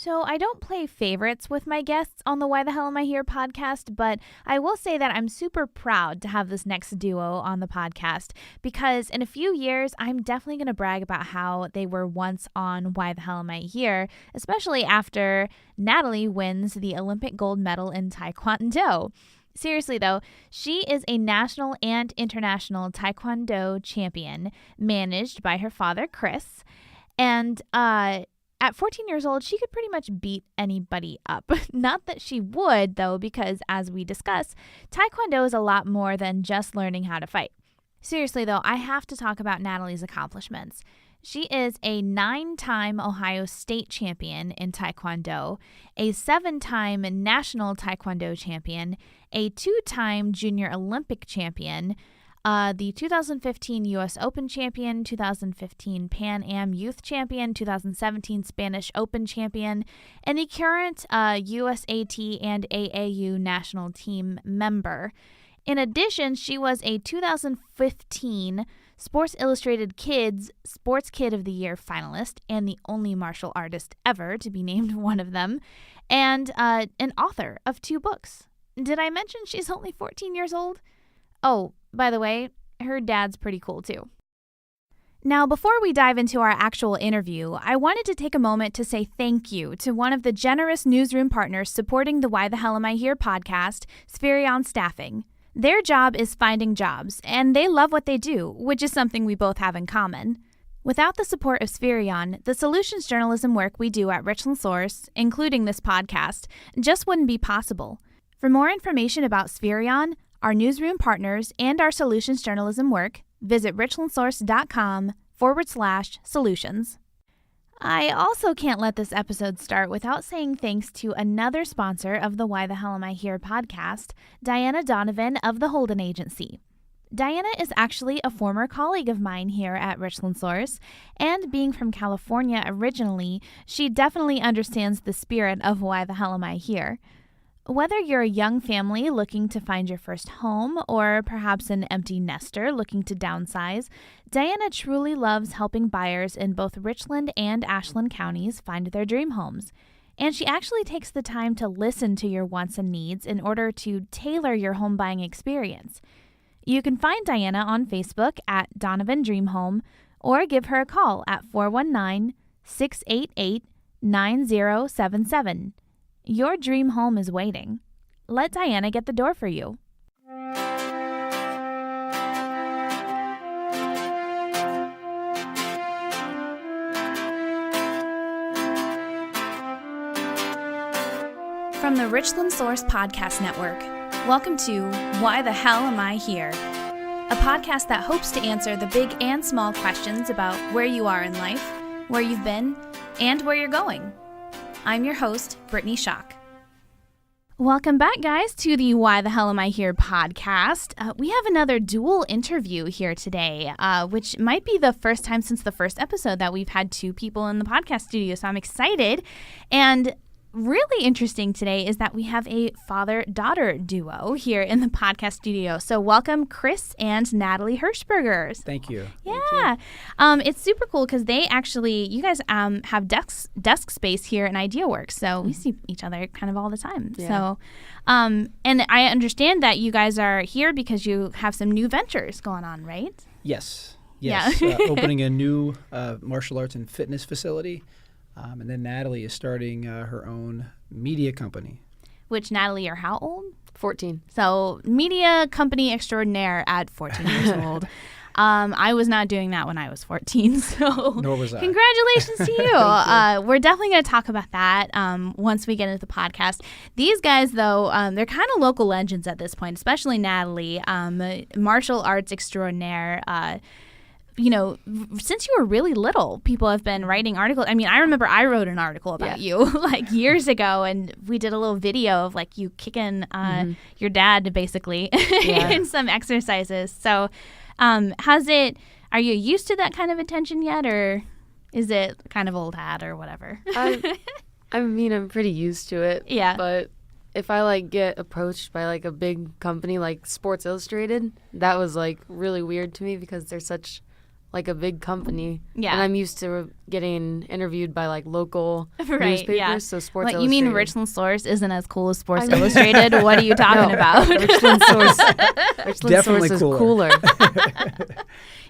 So I don't play favorites with my guests on the Why the Hell Am I Here podcast, but I will say that I'm super proud to have this next duo on the podcast because in a few years, I'm definitely going to brag about how they were once on Why the Hell Am I Here, especially after Natalie wins the Olympic gold medal in taekwondo. Seriously, though, she is a national and international taekwondo champion managed by her father, Chris, and at 14 years old, she could pretty much beat anybody up. Not that she would, though, because as we discuss, taekwondo is a lot more than just learning how to fight. Seriously, though, I have to talk about Natalie's accomplishments. She is a 9-time Ohio State champion in taekwondo, a 7-time national taekwondo champion, a 2-time junior Olympic champion, the 2015 U.S. Open champion, 2015 Pan Am Youth champion, 2017 Spanish Open champion, and the current USAT and AAU national team member. In addition, she was a 2015 Sports Illustrated Kids Sports Kid of the Year finalist and the only martial artist ever to be named one of them, and an author of 2 books. Did I mention she's only 14 years old? Oh, by the way, her dad's pretty cool too. Now, before we dive into our actual interview, I wanted to take a moment to say thank you to one of the generous newsroom partners supporting the Why the Hell Am I Here podcast, Spherion Staffing. Their job is finding jobs, and they love what they do, which is something we both have in common. Without the support of Spherion, the solutions journalism work we do at Richland Source, including this podcast, just wouldn't be possible. For more information about Spherion, our newsroom partners, and our solutions journalism work, visit richlandsource.com/solutions. I also can't let this episode start without saying thanks to another sponsor of the Why the Hell Am I Here podcast, Diana Donovan of the Holden Agency. Diana is actually a former colleague of mine here at Richland Source, and being from California originally, she definitely understands the spirit of Why the Hell Am I Here. Whether you're a young family looking to find your first home or perhaps an empty nester looking to downsize, Diana truly loves helping buyers in both Richland and Ashland counties find their dream homes. And she actually takes the time to listen to your wants and needs in order to tailor your home buying experience. You can find Diana on Facebook at Donovan Dream Home or give her a call at 419-688-9077. Your dream home is waiting. Let Diana get the door for you. From the Richland Source Podcast Network, welcome to Why the Hell Am I Here? A podcast that hopes to answer the big and small questions about where you are in life, where you've been, and where you're going. I'm your host, Brittany Schock. Welcome back, guys, to the Why the Hell Am I Here podcast. We have another dual interview here today, which might be the first time since the first episode that we've had 2 people in the podcast studio, so I'm excited. And really interesting today is that we have a father-daughter duo here in the podcast studio. So welcome, Chris and Natalie Hershberger. Thank you. Yeah. It's super cool because you guys have desk space here in IdeaWorks. So we see each other kind of all the time. Yeah. So, and I understand that you guys are here because you have some new ventures going on, right? Yes. Yeah. Opening a new martial arts and fitness facility. And then Natalie is starting her own media company. Which, Natalie, you're how old? 14. So, media company extraordinaire at 14 years old. I was not doing that when I was 14, so nor was I. Congratulations to you. We're definitely going to talk about that once we get into the podcast. These guys, though, they're kind of local legends at this point, especially Natalie, martial arts extraordinaire. Since you were really little, people have been writing articles. I mean, I remember I wrote an article about you like years ago, and we did a little video of like you kicking your dad basically in some exercises. So are you used to that kind of attention yet, or is it kind of old hat or whatever? I mean, I'm pretty used to it. Yeah. But if I get approached by a big company like Sports Illustrated, that was really weird to me because they're such like a big company. Yeah. And I'm used to getting interviewed by like local Right, newspapers, yeah. so Sports What, you Illustrated. mean Richland Source isn't as cool as Sports I mean- Illustrated? What are you talking No, about? Richland Source. Richland Definitely Source is cooler.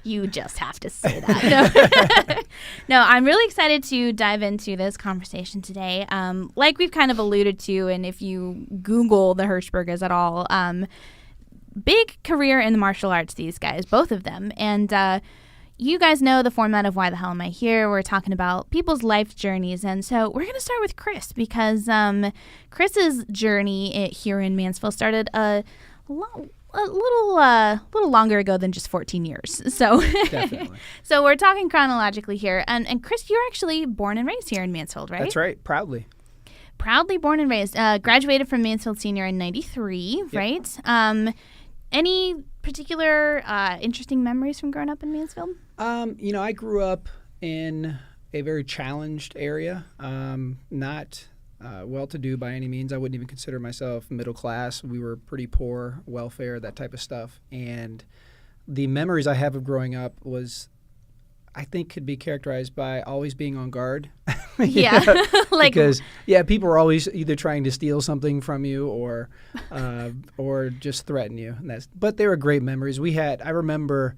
You just have to say that. No. No, I'm really excited to dive into this conversation today. Like we've kind of alluded to, and if you Google the Hershbergers at all, big career in the martial arts, these guys, both of them. And you guys know the format of Why the Hell Am I Here? We're talking about people's life journeys. And so we're going to start with Chris because Chris's journey here in Mansfield started a little longer ago than just 14 years. So Definitely. so we're talking chronologically here. And Chris, you're actually born and raised here in Mansfield, right? That's right. Proudly. Proudly born and raised. Graduated from Mansfield Senior in 93, Yep. right? Any particular interesting memories from growing up in Mansfield? I grew up in a very challenged area, not well-to-do by any means. I wouldn't even consider myself middle class. We were pretty poor, welfare, that type of stuff. And the memories I have of growing up was, I think, could be characterized by always being on guard. Yeah. Like, because people are always either trying to steal something from you or just threaten you. But they were great memories. I remember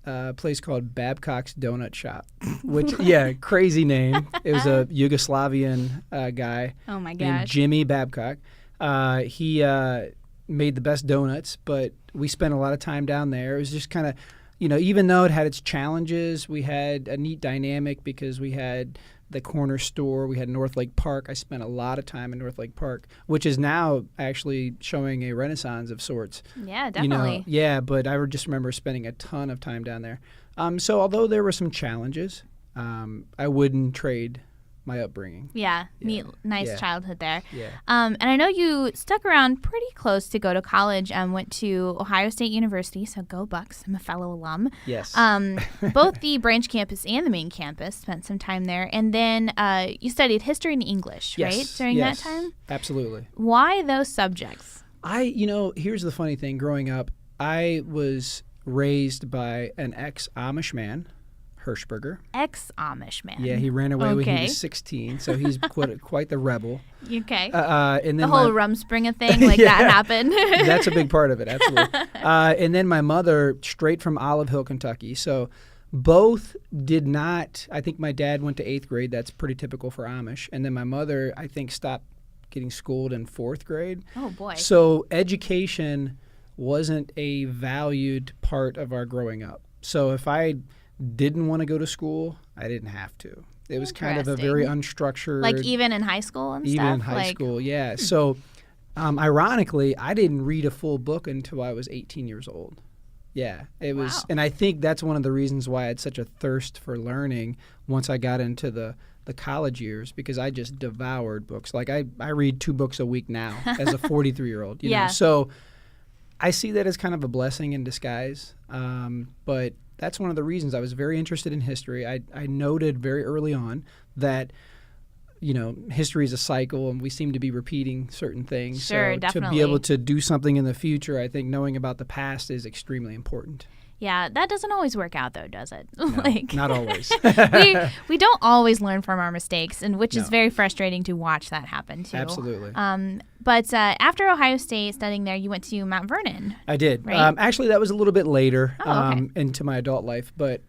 a place called Babcock's Donut Shop, which crazy name. It was a Yugoslavian guy oh my named gosh. Jimmy Babcock. He made the best donuts, but we spent a lot of time down there. It was just kind of, even though it had its challenges, we had a neat dynamic because we had the corner store. We had North Lake Park. I spent a lot of time in North Lake Park, which is now actually showing a renaissance of sorts. Yeah, definitely. But I just remember spending a ton of time down there. So although there were some challenges, I wouldn't trade my upbringing. Yeah, neat, nice Yeah. childhood there. Yeah. And I know you stuck around pretty close to go to college and went to Ohio State University, so go Bucks. I'm a fellow alum. Yes. Both the branch campus and the main campus, spent some time there. And then you studied history and English, Yes. right, during Yes. that time? Absolutely. Why those subjects? Here's the funny thing. Growing up, I was raised by an ex-Amish man, Hershberger. Ex-Amish man. Yeah, he ran away when he Okay. was 16, so he's quite the rebel. Okay. And The then whole Rumspringa thing, like that happened. that's a big part of it, absolutely. And then my mother, straight from Olive Hill, Kentucky. So both did not. I think my dad went to 8th grade. That's pretty typical for Amish. And then my mother, I think, stopped getting schooled in 4th grade. Oh, boy. So education wasn't a valued part of our growing up. So if I didn't want to go to school, I didn't have to. It was kind of a very unstructured. Like even in high school and even stuff? in high school, yeah. So ironically, I didn't read a full book until I was 18 years old. Yeah, it was. Wow. And I think that's one of the reasons why I had such a thirst for learning once I got into the college years, because I just devoured books. Like I read 2 books a week now as a 43-year-old. You Yeah. know? So I see that as kind of a blessing in disguise. But that's one of the reasons I was very interested in history. I noted very early on that, history is a cycle and we seem to be repeating certain things. Sure, so definitely. to be able to do something in the future, I think knowing about the past is extremely important. Yeah, that doesn't always work out, though, does it? No, not always. we don't always learn from our mistakes, and which is No. very frustrating to watch that happen, too. Absolutely. But after Ohio State, studying there, you went to Mount Vernon. I did. Right? Actually, that was a little bit later Oh, okay. into my adult life. But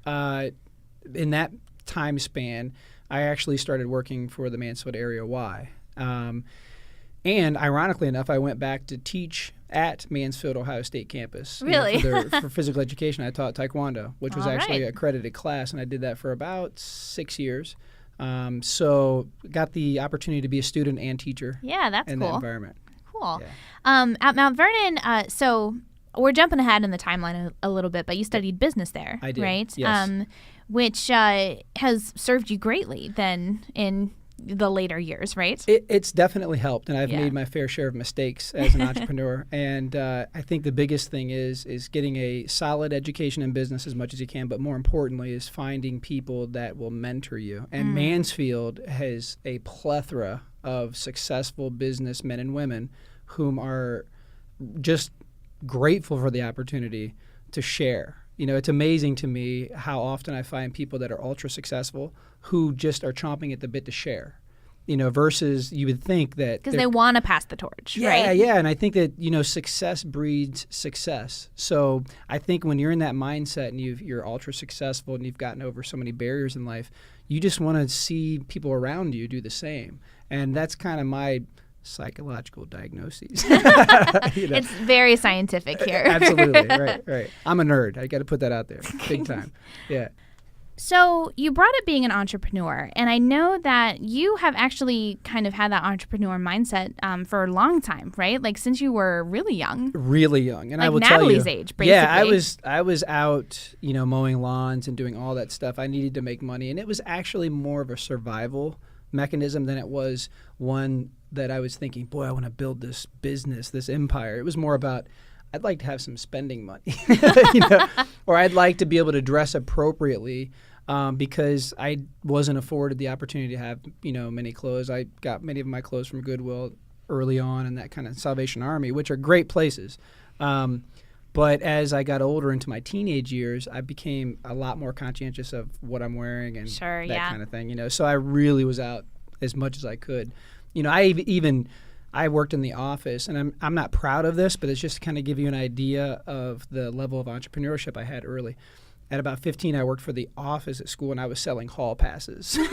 in that time span, I actually started working for the Mansfield Area Y. And ironically enough, I went back to teach at Mansfield Ohio State campus. Really? For physical education, I taught taekwondo, which was All actually right. an accredited class, and I did that for about 6 years. So got the opportunity to be a student and teacher Yeah, that's in that cool. environment. Cool. Yeah. At Mount Vernon, so we're jumping ahead in the timeline a little bit, but you studied business there, I did, right? yes. Which has served you greatly then in the later years, right? It's definitely helped, and I've Yeah. made my fair share of mistakes as an entrepreneur. And I think the biggest thing is getting a solid education in business as much as you can, but more importantly is finding people that will mentor you. And Mansfield has a plethora of successful businessmen and women whom are just grateful for the opportunity to share. It's amazing to me how often I find people that are ultra successful who just are chomping at the bit to share. Versus you would think that because they want to pass the torch, yeah, right? Yeah, and I think that success breeds success. So I think when you're in that mindset and you're ultra successful and you've gotten over so many barriers in life, you just want to see people around you do the same, and that's kind of my psychological diagnoses. It's very scientific here. Absolutely, right. I'm a nerd. I got to put that out there, big time. Yeah. So you brought up being an entrepreneur, and I know that you have actually kind of had that entrepreneur mindset for a long time, right? Like since you were really young. Really young, and like I will Natalie's tell you, age, basically. Yeah, I was out, mowing lawns and doing all that stuff. I needed to make money, and it was actually more of a survival mechanism than it was one that I was thinking, boy, I want to build this business, this empire. It was more about, I'd like to have some spending money, or I'd like to be able to dress appropriately because I wasn't afforded the opportunity to have, many clothes. I got many of my clothes from Goodwill early on and that kind of Salvation Army, which are great places. But as I got older into my teenage years, I became a lot more conscientious of what I'm wearing and that kind of thing, So I really was out as much as I could. I worked in the office, and I'm not proud of this, but it's just to kind of give you an idea of the level of entrepreneurship I had early. At about 15, I worked for the office at school, and I was selling hall passes. Selling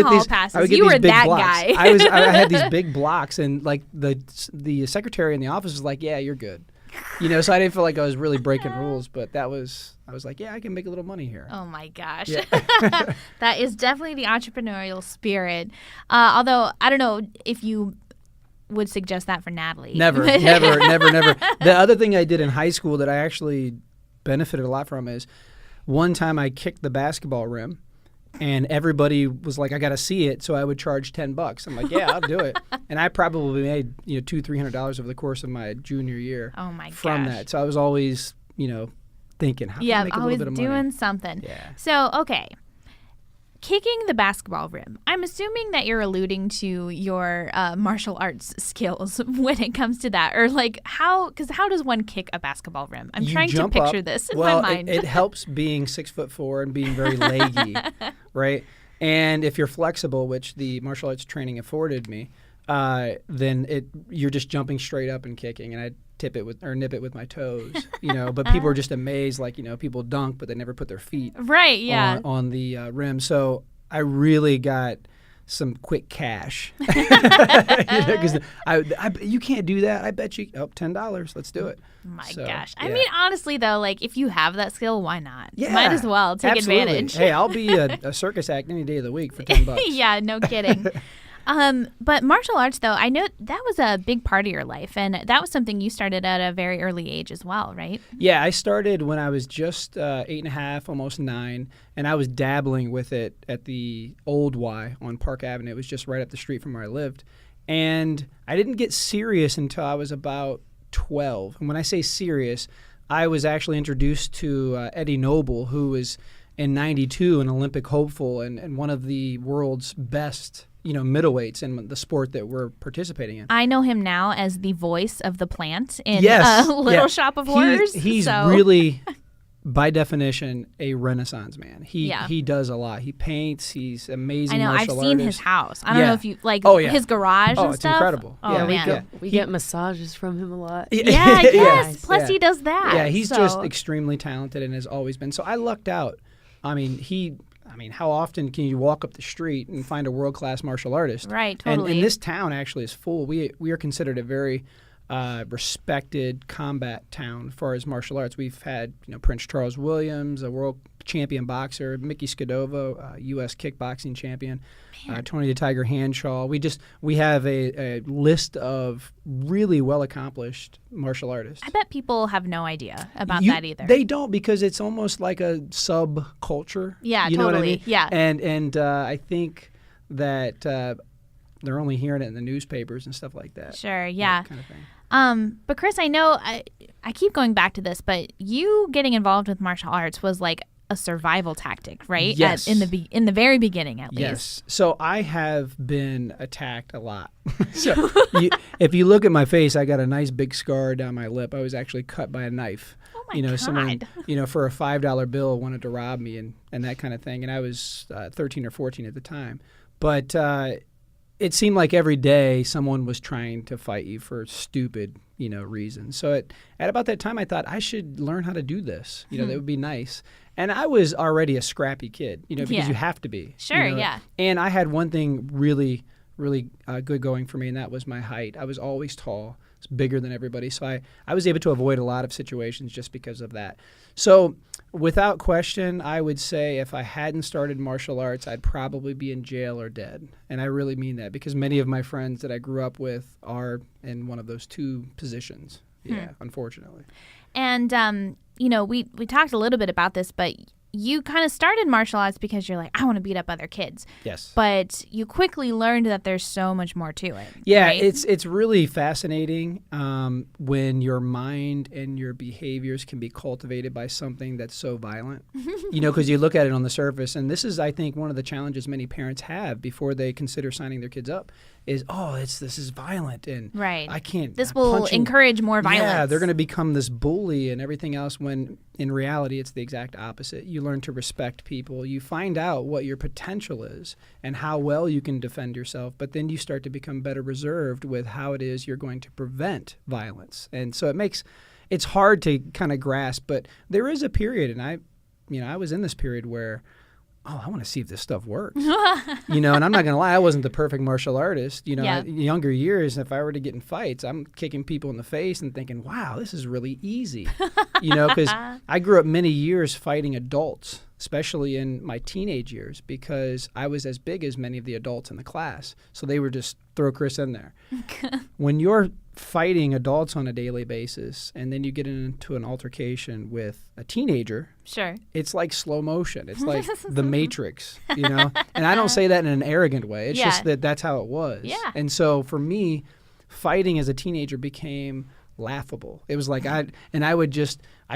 hall passes. You were that guy. I had these big blocks, and like the secretary in the office was like, "Yeah, you're good." So I didn't feel like I was really breaking rules, but I was like, yeah, I can make a little money here. Oh my gosh. Yeah. That is definitely the entrepreneurial spirit. Although I don't know if you would suggest that for Natalie. Never. The other thing I did in high school that I actually benefited a lot from is one time I kicked the basketball rim. And everybody was like, I got to see it. So I would charge $10. I'm like, yeah, I'll do it. And I probably made, $200-300 over the course of my junior year. Oh my from gosh. that. So I was always, thinking, how can I make a little bit of money? Always doing something. Yeah. So, okay. Kicking the basketball rim. I'm assuming that you're alluding to your martial arts skills when it comes to that. Or like how does one kick a basketball rim? I'm trying to picture this in my mind. It helps being 6'4" and being very leggy, right? And if you're flexible, which the martial arts training afforded me, then you're just jumping straight up and kicking. And I nip it with my toes, but people are just amazed, like, people dunk, but they never put their feet on the rim. So I really got some quick cash, because you can't do that. I bet you, $10, let's do it. My gosh. Yeah. I mean, honestly, though, like, if you have that skill, why not? Yeah, might as well take absolutely. advantage. Hey, I'll be a circus act any day of the week for $10. Yeah, no kidding. But martial arts, though, I know that was a big part of your life, and that was something you started at a very early age as well, right? Yeah, I started when I was just 8.5, almost 9, and I was dabbling with it at the old Y on Park Avenue. It was just right up the street from where I lived. And I didn't get serious until I was about 12. And when I say serious, I was actually introduced to Eddie Noble, who was in 92 an Olympic hopeful and one of the world's best middleweights in the sport that we're participating in. I know him now as the voice of the plant in Little Shop of Horrors. He's really, by definition, a Renaissance man. He does a lot. He paints. He's amazing. I know. Martial I've seen artist. his house. I don't know if you his garage and it's stuff. Incredible. Oh, yeah, man. We get massages from him a lot. Yes. Plus, he does that. Yeah, he's just extremely talented and has always been. So I lucked out. How often can you walk up the street and find a world-class martial artist? Right, totally. And this town actually is full. We are considered a very respected combat town as far as martial arts. We've had Prince Charles Williams, a world champion boxer, Mickey Scadova, U.S. kickboxing champion, Tony the Tiger Hanshaw. We have a list of really well-accomplished martial artists. I bet people have no idea about that either. They don't, because it's almost like a subculture. Yeah, you know totally. What I mean? Yeah. And I think that they're only hearing it in the newspapers and stuff like that. Sure, yeah. That kind of thing. But Chris, I know I keep going back to this, but you getting involved with martial arts was like a survival tactic, right? Yes. In the very beginning, at least. Yes. So I have been attacked a lot. So if you look at my face, I got a nice big scar down my lip. I was actually cut by a knife. Oh my God. Someone, for a $5 bill wanted to rob me and that kind of thing. And I was 13 or 14 at the time. But it seemed like every day someone was trying to fight you for stupid, reasons. So at about that time, I thought I should learn how to do this. That would be nice. And I was already a scrappy kid, because you have to be. Sure, yeah. And I had one thing really, really good going for me, and that was my height. I was always tall. I was bigger than everybody. So I was able to avoid a lot of situations just because of that. So without question, I would say if I hadn't started martial arts, I'd probably be in jail or dead. And I really mean that because many of my friends that I grew up with are in one of those two positions. Yeah, unfortunately. And, we talked a little bit about this, but you kind of started martial arts because you're like, I want to beat up other kids. Yes. But you quickly learned that there's so much more to it. Yeah, right? it's really fascinating when your mind and your behaviors can be cultivated by something that's so violent. Because you look at it on the surface, and this is, I think, one of the challenges many parents have before they consider signing their kids up is, this is violent, and right. I can't. This will encourage more violence. Yeah, they're going to become this bully and everything else when in reality it's the exact opposite. You learn to respect people. You find out what your potential is and how well you can defend yourself, but then you start to become better reserved with how it is you're going to prevent violence. And so it's hard to kind of grasp, but there is a period, and I was in this period where I want to see if this stuff works. And I'm not going to lie, I wasn't the perfect martial artist. In younger years, if I were to get in fights, I'm kicking people in the face and thinking, wow, this is really easy. Because I grew up many years fighting adults, especially in my teenage years, because I was as big as many of the adults in the class. So they were just throw Chris in there. When you're fighting adults on a daily basis and then you get into an altercation with a teenager, sure, it's like slow motion. It's like the Matrix, And I don't say that in an arrogant way. It's just that's how it was. Yeah. And so for me, fighting as a teenager became laughable. It was like I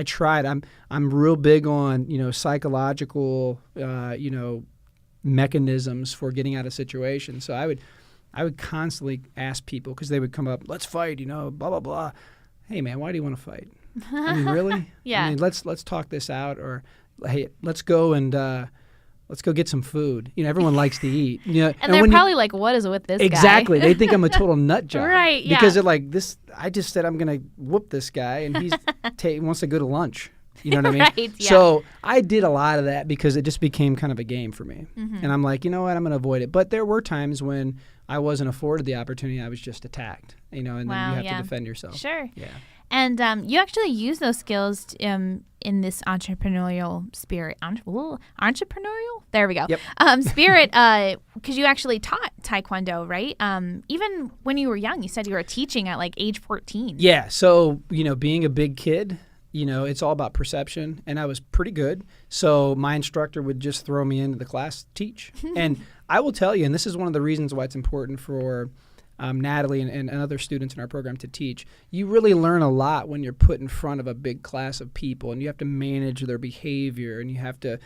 tried. I'm real big on, psychological, mechanisms for getting out of situations. So I would constantly ask people because they would come up, let's fight, blah, blah, blah. Hey, man, why do you want to fight? I mean, really? Yeah. I mean, let's talk this out, or, hey, let's go get some food. Everyone likes to eat. And they're probably like, what is with this guy? Exactly. They think I'm a total nut job. Right, yeah. Because they're like, I just said I'm going to whoop this guy, and he wants to go to lunch. You know what I mean? Right, yeah. So I did a lot of that because it just became kind of a game for me. And I'm like, you know what? I'm going to avoid it. But there were times when I wasn't afforded the opportunity. I was just attacked, and then you have to defend yourself. Sure. Yeah. And you actually use those skills in this entrepreneurial spirit. Entrepreneurial? There we go. Yep. Spirit, because you actually taught Taekwondo, right? Even when you were young, you said you were teaching at like age 14. Yeah. So, being a big kid, it's all about perception, and I was pretty good. So my instructor would just throw me into the class to teach. And I will tell you, and this is one of the reasons why it's important for Natalie and other students in our program to teach, you really learn a lot when you're put in front of a big class of people, and you have to manage their behavior, and you have to,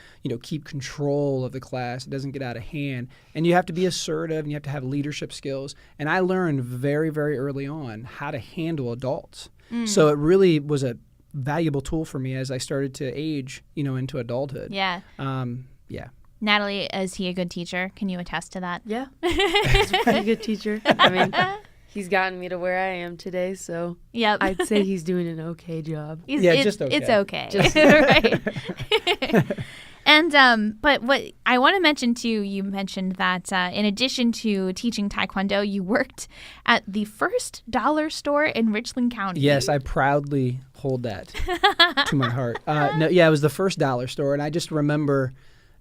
keep control of the class. It doesn't get out of hand. And you have to be assertive, and you have to have leadership skills. And I learned very, very early on how to handle adults. So it really was a valuable tool for me as I started to age, into adulthood. Yeah. Yeah. Natalie, is he a good teacher? Can you attest to that? Yeah. He's a pretty good teacher. I mean, he's gotten me to where I am today, so yep. I'd say he's doing an okay job. Just okay. It's okay. Right. And but what I want to mention too, you mentioned that in addition to teaching Taekwondo, you worked at the first dollar store in Richland County. Yes, I proudly hold that to my heart. It was the first dollar store, and I just remember,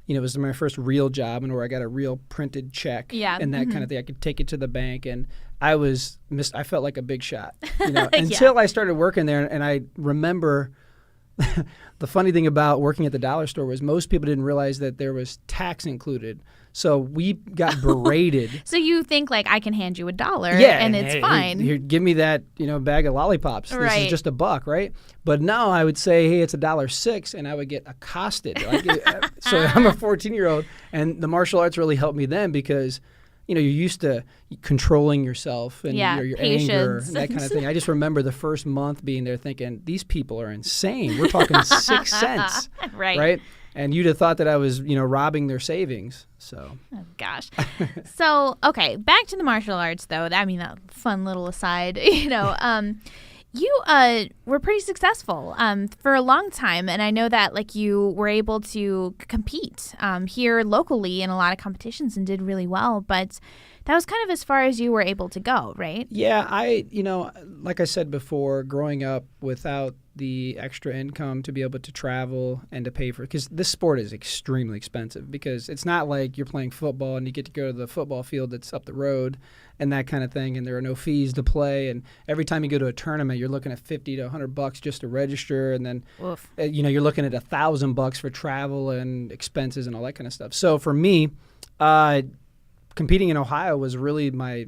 it was my first real job, and where I got a real printed check and that kind of thing. I could take it to the bank, and I felt like a big shot, until I started working there, and I remember. The funny thing about working at the dollar store was most people didn't realize that there was tax included. So we got berated. So you think like I can hand you $1 Yeah, and it's fine. Here, give me that, bag of lollipops. This Right. is just $1, right? But no, I would say, hey, it's $1.06, and I would get accosted. So I'm a 14-year-old, and the martial arts really helped me then because, you're used to controlling yourself and your anger and that kind of thing. I just remember the first month being there thinking, these people are insane. We're talking 6 cents, right? And you'd have thought that I was, robbing their savings. So. Oh, gosh. So, okay, back to the martial arts, though. I mean, a fun little aside, you were pretty successful for a long time, and I know that like you were able to compete here locally in a lot of competitions and did really well, but that was kind of as far as you were able to go, right? Yeah, like I said before, growing up without the extra income to be able to travel and to pay for it, because this sport is extremely expensive, because it's not like you're playing football and you get to go to the football field that's up the road and that kind of thing, and there are no fees to play, and every time you go to a tournament you're looking at $50 to $100 just to register, and then you're looking at $1,000 for travel and expenses and all that kind of stuff. So for me, competing in Ohio was really my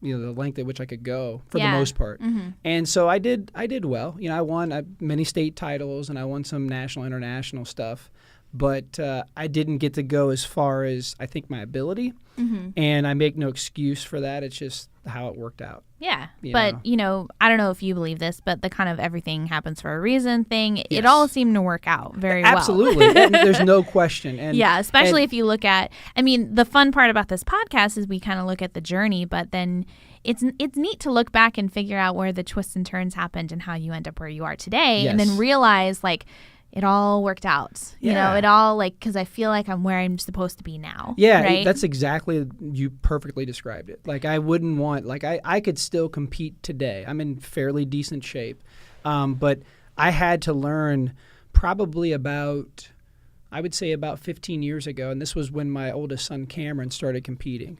the length at which I could go for the most part. Mm-hmm. And so I did well. I won many state titles, and I won some national, international stuff. But I didn't get to go as far as I think my ability. Mm-hmm. And I make no excuse for that. It's just how it worked out. Yeah. But, I don't know if you believe this, but the kind of everything happens for a reason thing, it all seemed to work out very well. Absolutely. There's no question. And especially if you look at, the fun part about this podcast is we kind of look at the journey, but then it's neat to look back and figure out where the twists and turns happened and how you end up where you are today, and then realize, like, it all worked out. It all, because I feel like I'm where I'm supposed to be now. Yeah, right? That's exactly, you perfectly described it. Like, I wouldn't want, I could still compete today. I'm in fairly decent shape. But I had to learn probably about 15 years ago, and this was when my oldest son, Cameron, started competing.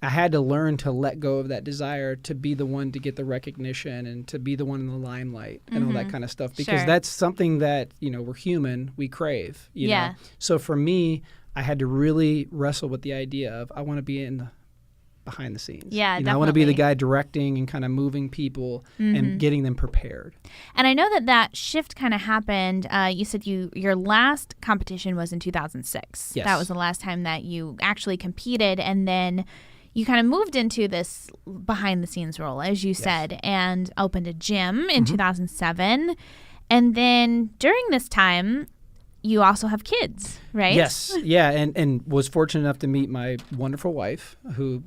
I had to learn to let go of that desire to be the one to get the recognition and to be the one in the limelight and all that kind of stuff, because that's something that, we're human, we crave, you know? So for me, I had to really wrestle with the idea of I want to be in the behind the scenes. Yeah, definitely. I want to be the guy directing and kind of moving people and getting them prepared. And I know that shift kind of happened. You said your last competition was in 2006. Yes. That was the last time that you actually competed, and then you kind of moved into this behind-the-scenes role, as you said, and opened a gym in 2007. And then during this time, you also have kids, right? Yes, yeah, and was fortunate enough to meet my wonderful wife, who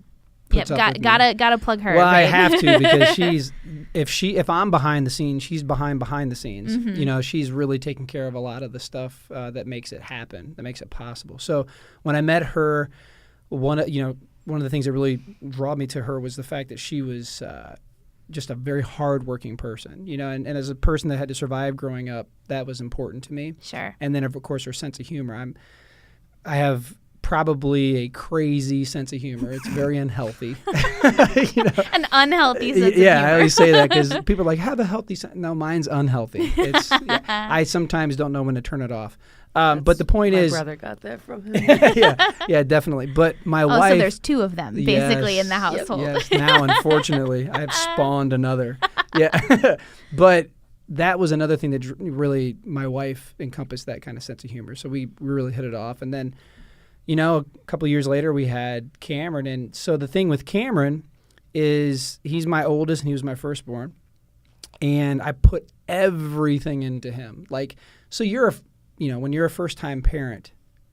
puts up with me. Gotta plug her. Well, right? I have to, because if I'm behind the scenes, she's behind the scenes. Mm-hmm. She's really taking care of a lot of the stuff that makes it happen, that makes it possible. So when I met her, one of the things that really drew me to her was the fact that she was just a very hardworking person, and as a person that had to survive growing up, that was important to me. Sure. And then, of course, her sense of humor. I have probably a crazy sense of humor. It's very unhealthy. An unhealthy sense of humor. I always say that because people are like, have a healthy sense. No, mine's unhealthy. I sometimes don't know when to turn it off. But the point is, my brother got that from him. yeah, definitely. But my wife. So there's two of them basically in the household. Yes, now unfortunately I have spawned another. Yeah, but that was another thing that really, my wife encompassed that kind of sense of humor. So we really hit it off, and then, a couple of years later we had Cameron, and so the thing with Cameron is he's my oldest and he was my firstborn, and I put everything into him. So when you're a first-time parent,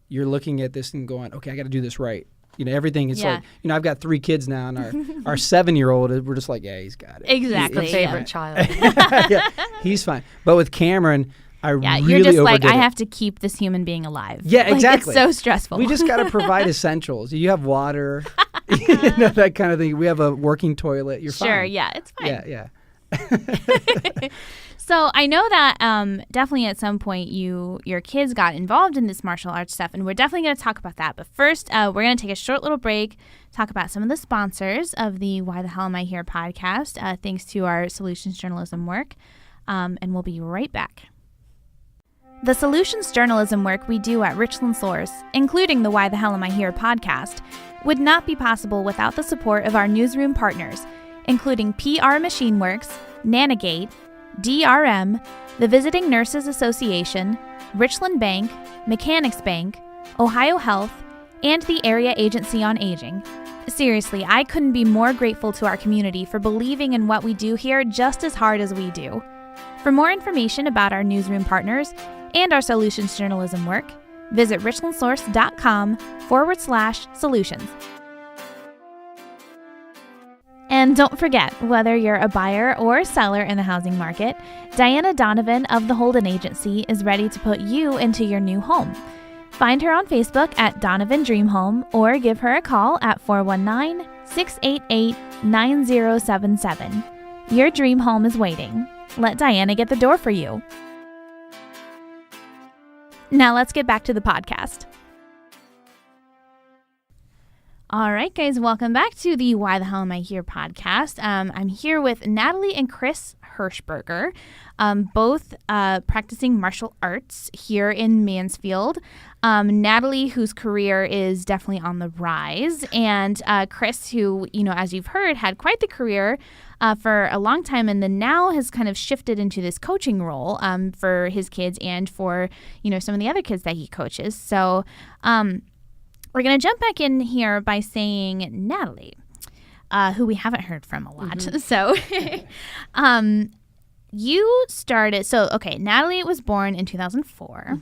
you're looking at this and going, okay, I got to do this right. Everything is like, I've got 3 kids now, and our 7-year-old, we're just like, yeah, he's got it. Exactly. He's the favorite child. Yeah, he's fine. But with Cameron, really you're just like, I it. have to keep this human being alive. Yeah, exactly. It's so stressful. We just got to provide essentials. You have water, that kind of thing. We have a working toilet. You're fine. Sure, yeah, it's fine. Yeah. So I know that definitely at some point your kids got involved in this martial arts stuff, and we're definitely going to talk about that. But first, we're going to take a short little break, talk about some of the sponsors of the Why the Hell Am I Here podcast, thanks to our solutions journalism work, and we'll be right back. The solutions journalism work we do at Richland Source, including the Why the Hell Am I Here podcast, would not be possible without the support of our newsroom partners, including PR Machine Works, Nanogate, DRM, the Visiting Nurses Association, Richland Bank, Mechanics Bank, Ohio Health, and the Area Agency on Aging. Seriously, I couldn't be more grateful to our community for believing in what we do here just as hard as we do. For more information about our newsroom partners and our solutions journalism work, visit richlandsource.com/solutions. And don't forget, whether you're a buyer or seller in the housing market, Diana Donovan of the Holden Agency is ready to put you into your new home. Find her on Facebook at Donovan Dream Home or give her a call at 419-688-9077. Your dream home is waiting. Let Diana get the door for you. Now let's get back to the podcast. All right, guys, welcome back to the Why the Hell Am I Here podcast. I'm here with Natalie and Chris Hershberger, both practicing martial arts here in Mansfield. Natalie, whose career is definitely on the rise, and Chris, who, as you've heard, had quite the career for a long time, and then now has kind of shifted into this coaching role for his kids and for, some of the other kids that he coaches. So, we're going to jump back in here by saying Natalie, who we haven't heard from a lot. Mm-hmm. So you started, Natalie was born in 2004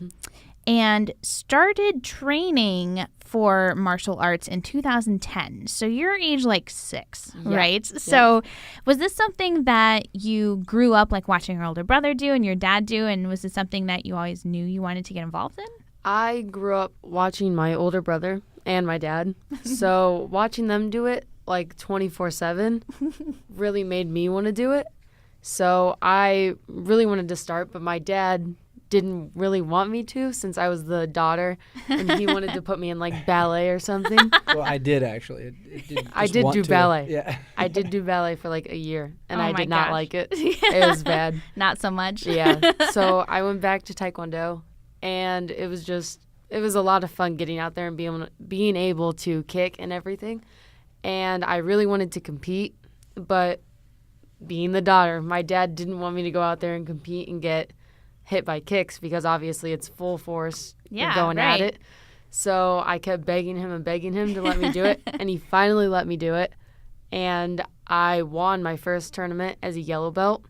and started training for martial arts in 2010. So you're age like 6, right? Yeah. So was this something that you grew up like watching your older brother do and your dad do? And was this something that you always knew you wanted to get involved in? I grew up watching my older brother and my dad. So watching them do it like 24/7 really made me want to do it. So I really wanted to start, but my dad didn't really want me to since I was the daughter and he wanted to put me in like ballet or something. Well, I did actually. I did do ballet. Yeah. I did do ballet for like a year and I did not like it. It was bad. Not so much. Yeah. So I went back to taekwondo. And it was a lot of fun getting out there and being able to kick and everything. And I really wanted to compete, but being the daughter, my dad didn't want me to go out there and compete and get hit by kicks because obviously it's full force going at it. So I kept begging him to let me do it, and he finally let me do it. And I won my first tournament as a yellow belt,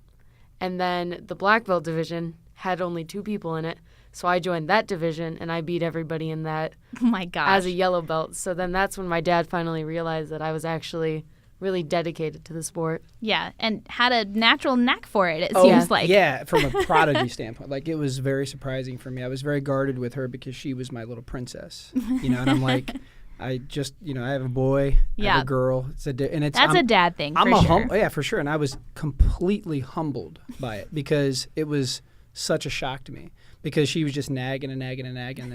and then the black belt division had only 2 people in it. So I joined that division, and I beat everybody in that as a yellow belt. So then that's when my dad finally realized that I was actually really dedicated to the sport. Yeah, and had a natural knack for it, it seems like. Yeah, from a prodigy standpoint. Like, it was very surprising for me. I was very guarded with her because she was my little princess. And I'm like, I have a boy, I have a girl. That's a dad thing, for sure. For sure. And I was completely humbled by it because it was such a shock to me. Because she was just nagging. And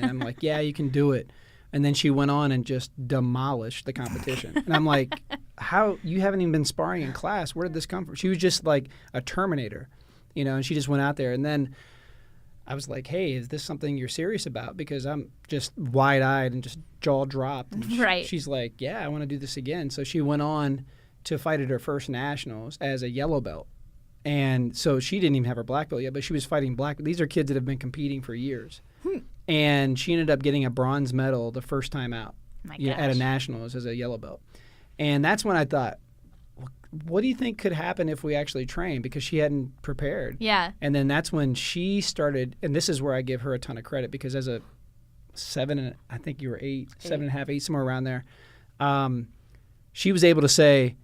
I'm like, yeah, you can do it. And then she went on and just demolished the competition. And I'm like, how? You haven't even been sparring in class. Where did this come from? She was just like a Terminator, and she just went out there. And then I was like, hey, is this something you're serious about? Because I'm just wide-eyed and just jaw dropped. And she's like, yeah, I want to do this again. So she went on to fight at her first nationals as a yellow belt. And so she didn't even have her black belt yet, but she was fighting black. These are kids that have been competing for years. And she ended up getting a bronze medal the first time out at a nationals as a yellow belt. And that's when I thought, what do you think could happen if we actually train? Because she hadn't prepared. Yeah. And then that's when she started, and this is where I give her a ton of credit because as a 7, I think you were 8, 7.5, 8, somewhere around there, she was able to say,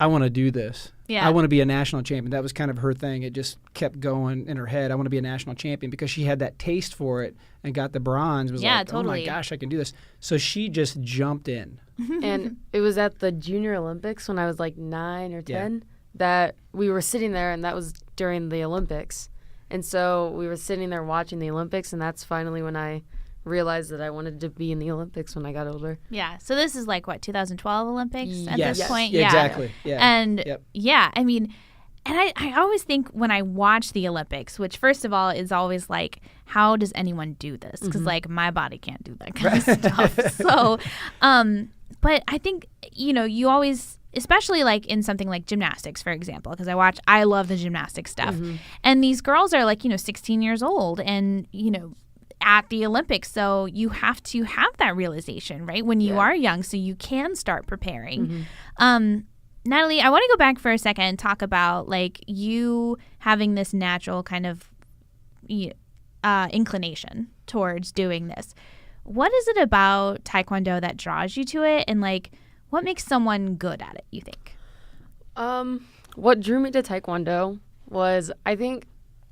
I want to do this. Yeah. I want to be a national champion. That was kind of her thing. It just kept going in her head. I want to be a national champion because she had that taste for it and got the bronze. Was like, totally. Oh my gosh, I can do this. So she just jumped in. And it was at the Junior Olympics when I was like 9 or 10 that we were sitting there, and that was during the Olympics. And so we were sitting there watching the Olympics, and that's finally when I realized that I wanted to be in the Olympics when I got older. Yeah. So this is like, 2012 Olympics at this point? Yeah, exactly. Yeah. And, I mean, And I always think when I watch the Olympics, which first of all is always like, how does anyone do this? Because like my body can't do that kind of stuff. So, but I think, you always, especially like in something like gymnastics, for example, because I love the gymnastics stuff. And these girls are like, 16 years old and, at the Olympics. So you have to have that realization, right? When you are young, so you can start preparing. Natalie, I want to go back for a second and talk about like you having this natural kind of inclination towards doing this. What is it about Taekwondo that draws you to it, and like what makes someone good at it, you think? What drew me to Taekwondo was, I think,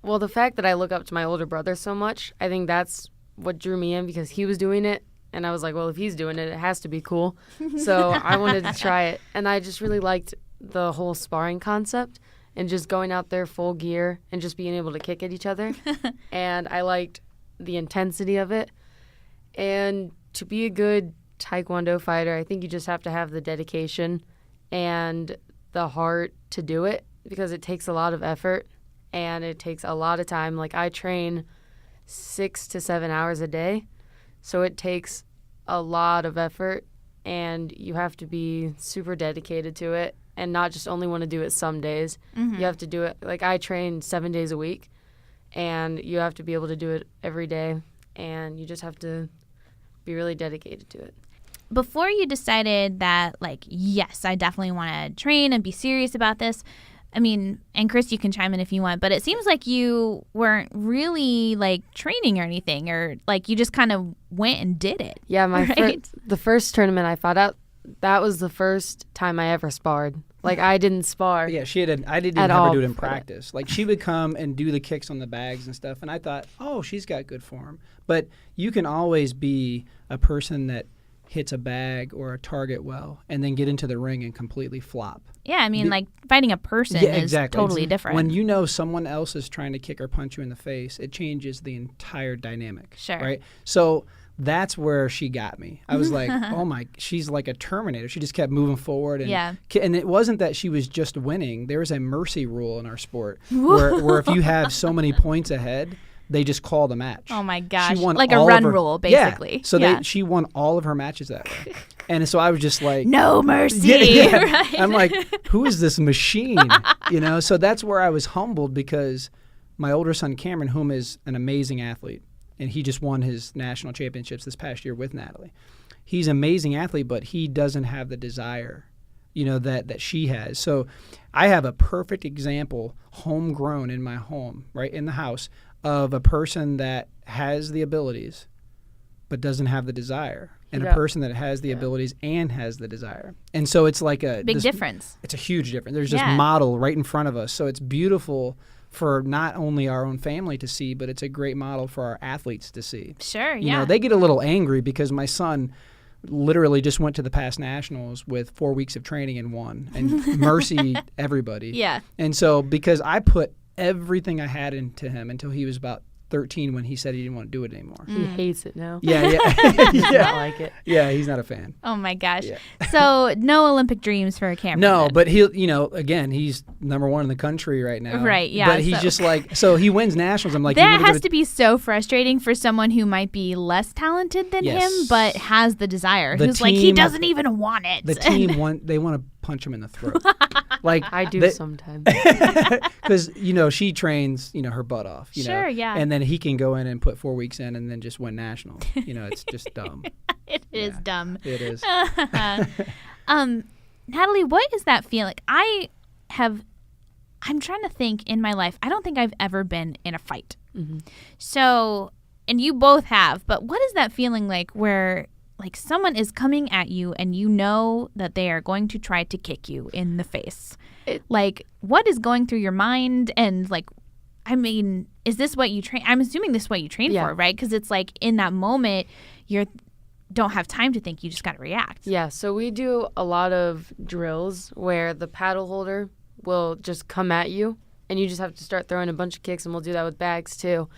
the fact that I look up to my older brother so much. I think that's what drew me in, because he was doing it. And I was like, well, if he's doing it, it has to be cool. So I wanted to try it. And I just really liked the whole sparring concept and just going out there full gear and just being able to kick at each other. And I liked the intensity of it. And to be a good Taekwondo fighter, I think you just have to have the dedication and the heart to do it, because it takes a lot of effort and it takes a lot of time. Like I train 6 to 7 hours a day. So it takes a lot of effort, and you have to be super dedicated to it and not just only want to do it some days. You have to do it. Like I train 7 days a week, and you have to be able to do it every day, and you just have to be really dedicated to it. Before you decided that, like, yes, I definitely want to train and be serious about this, I mean, and Chris, you can chime in if you want, but it seems like you weren't really like training or anything, or like you just kind of went and did it. Yeah, right? The first tournament I fought out, that was the first time I ever sparred. Like I didn't spar. Yeah, I didn't have her do it in practice. Like she would come and do the kicks on the bags and stuff, and I thought, oh, she's got good form. But you can always be a person that hits a bag or a target well and then get into the ring and completely flop. Yeah, I mean, like fighting a person is totally different. When you know someone else is trying to kick or punch you in the face, it changes the entire dynamic. Sure. Right? So that's where she got me. I was like, oh my, she's like a Terminator. She just kept moving forward. And it wasn't that she was just winning. There was a mercy rule in our sport where if you have so many points ahead, they just call the match. Oh my gosh. She won like a run rule, basically. Yeah. So she won all of her matches that way. And so I was just like, no mercy. Right? I'm like, who is this machine? So that's where I was humbled, because my older son Cameron, whom is an amazing athlete, and he just won his national championships this past year with Natalie. He's an amazing athlete, but he doesn't have the desire, that she has. So I have a perfect example, homegrown in my home, right in the house, of a person that has the abilities but doesn't have the desire, and a person that has the abilities and has the desire. And so it's like a big difference. It's a huge difference. There's this model right in front of us. So it's beautiful for not only our own family to see, but it's a great model for our athletes to see. Sure, They get a little angry because my son literally just went to the past nationals with 4 weeks of training and won, and mercied everybody. Yeah. And so because I put everything I had into him until he was about 13, when he said he didn't want to do it anymore. He hates it now. Yeah. He does not like it. Yeah, he's not a fan. Oh my gosh. Yeah. So no Olympic dreams for Cameron. No, then. but again, he's #1 in the country right now. Right, yeah. But he's just like, so he wins nationals. I'm like, that has to be so frustrating for someone who might be less talented than him, but has the desire. Who's like, he doesn't even want it. The team they want to punch him in the throat. Like I do sometimes. Because she trains her butt off. Sure, yeah. And then he can go in and put 4 weeks in and then just win nationals. It's just dumb. It is dumb. It is. Natalie, what is that feeling? I'm trying to think in my life. I don't think I've ever been in a fight. So, and you both have, but what is that feeling like where like someone is coming at you and you know that they are going to try to kick you in the face? Like, what is going through your mind? And like, I mean, is this what you train? I'm assuming this is what you train for, right? Because it's like in that moment, you don't have time to think. You just got to react. Yeah. So we do a lot of drills where the paddle holder will just come at you, and you just have to start throwing a bunch of kicks, and we'll do that with bags too.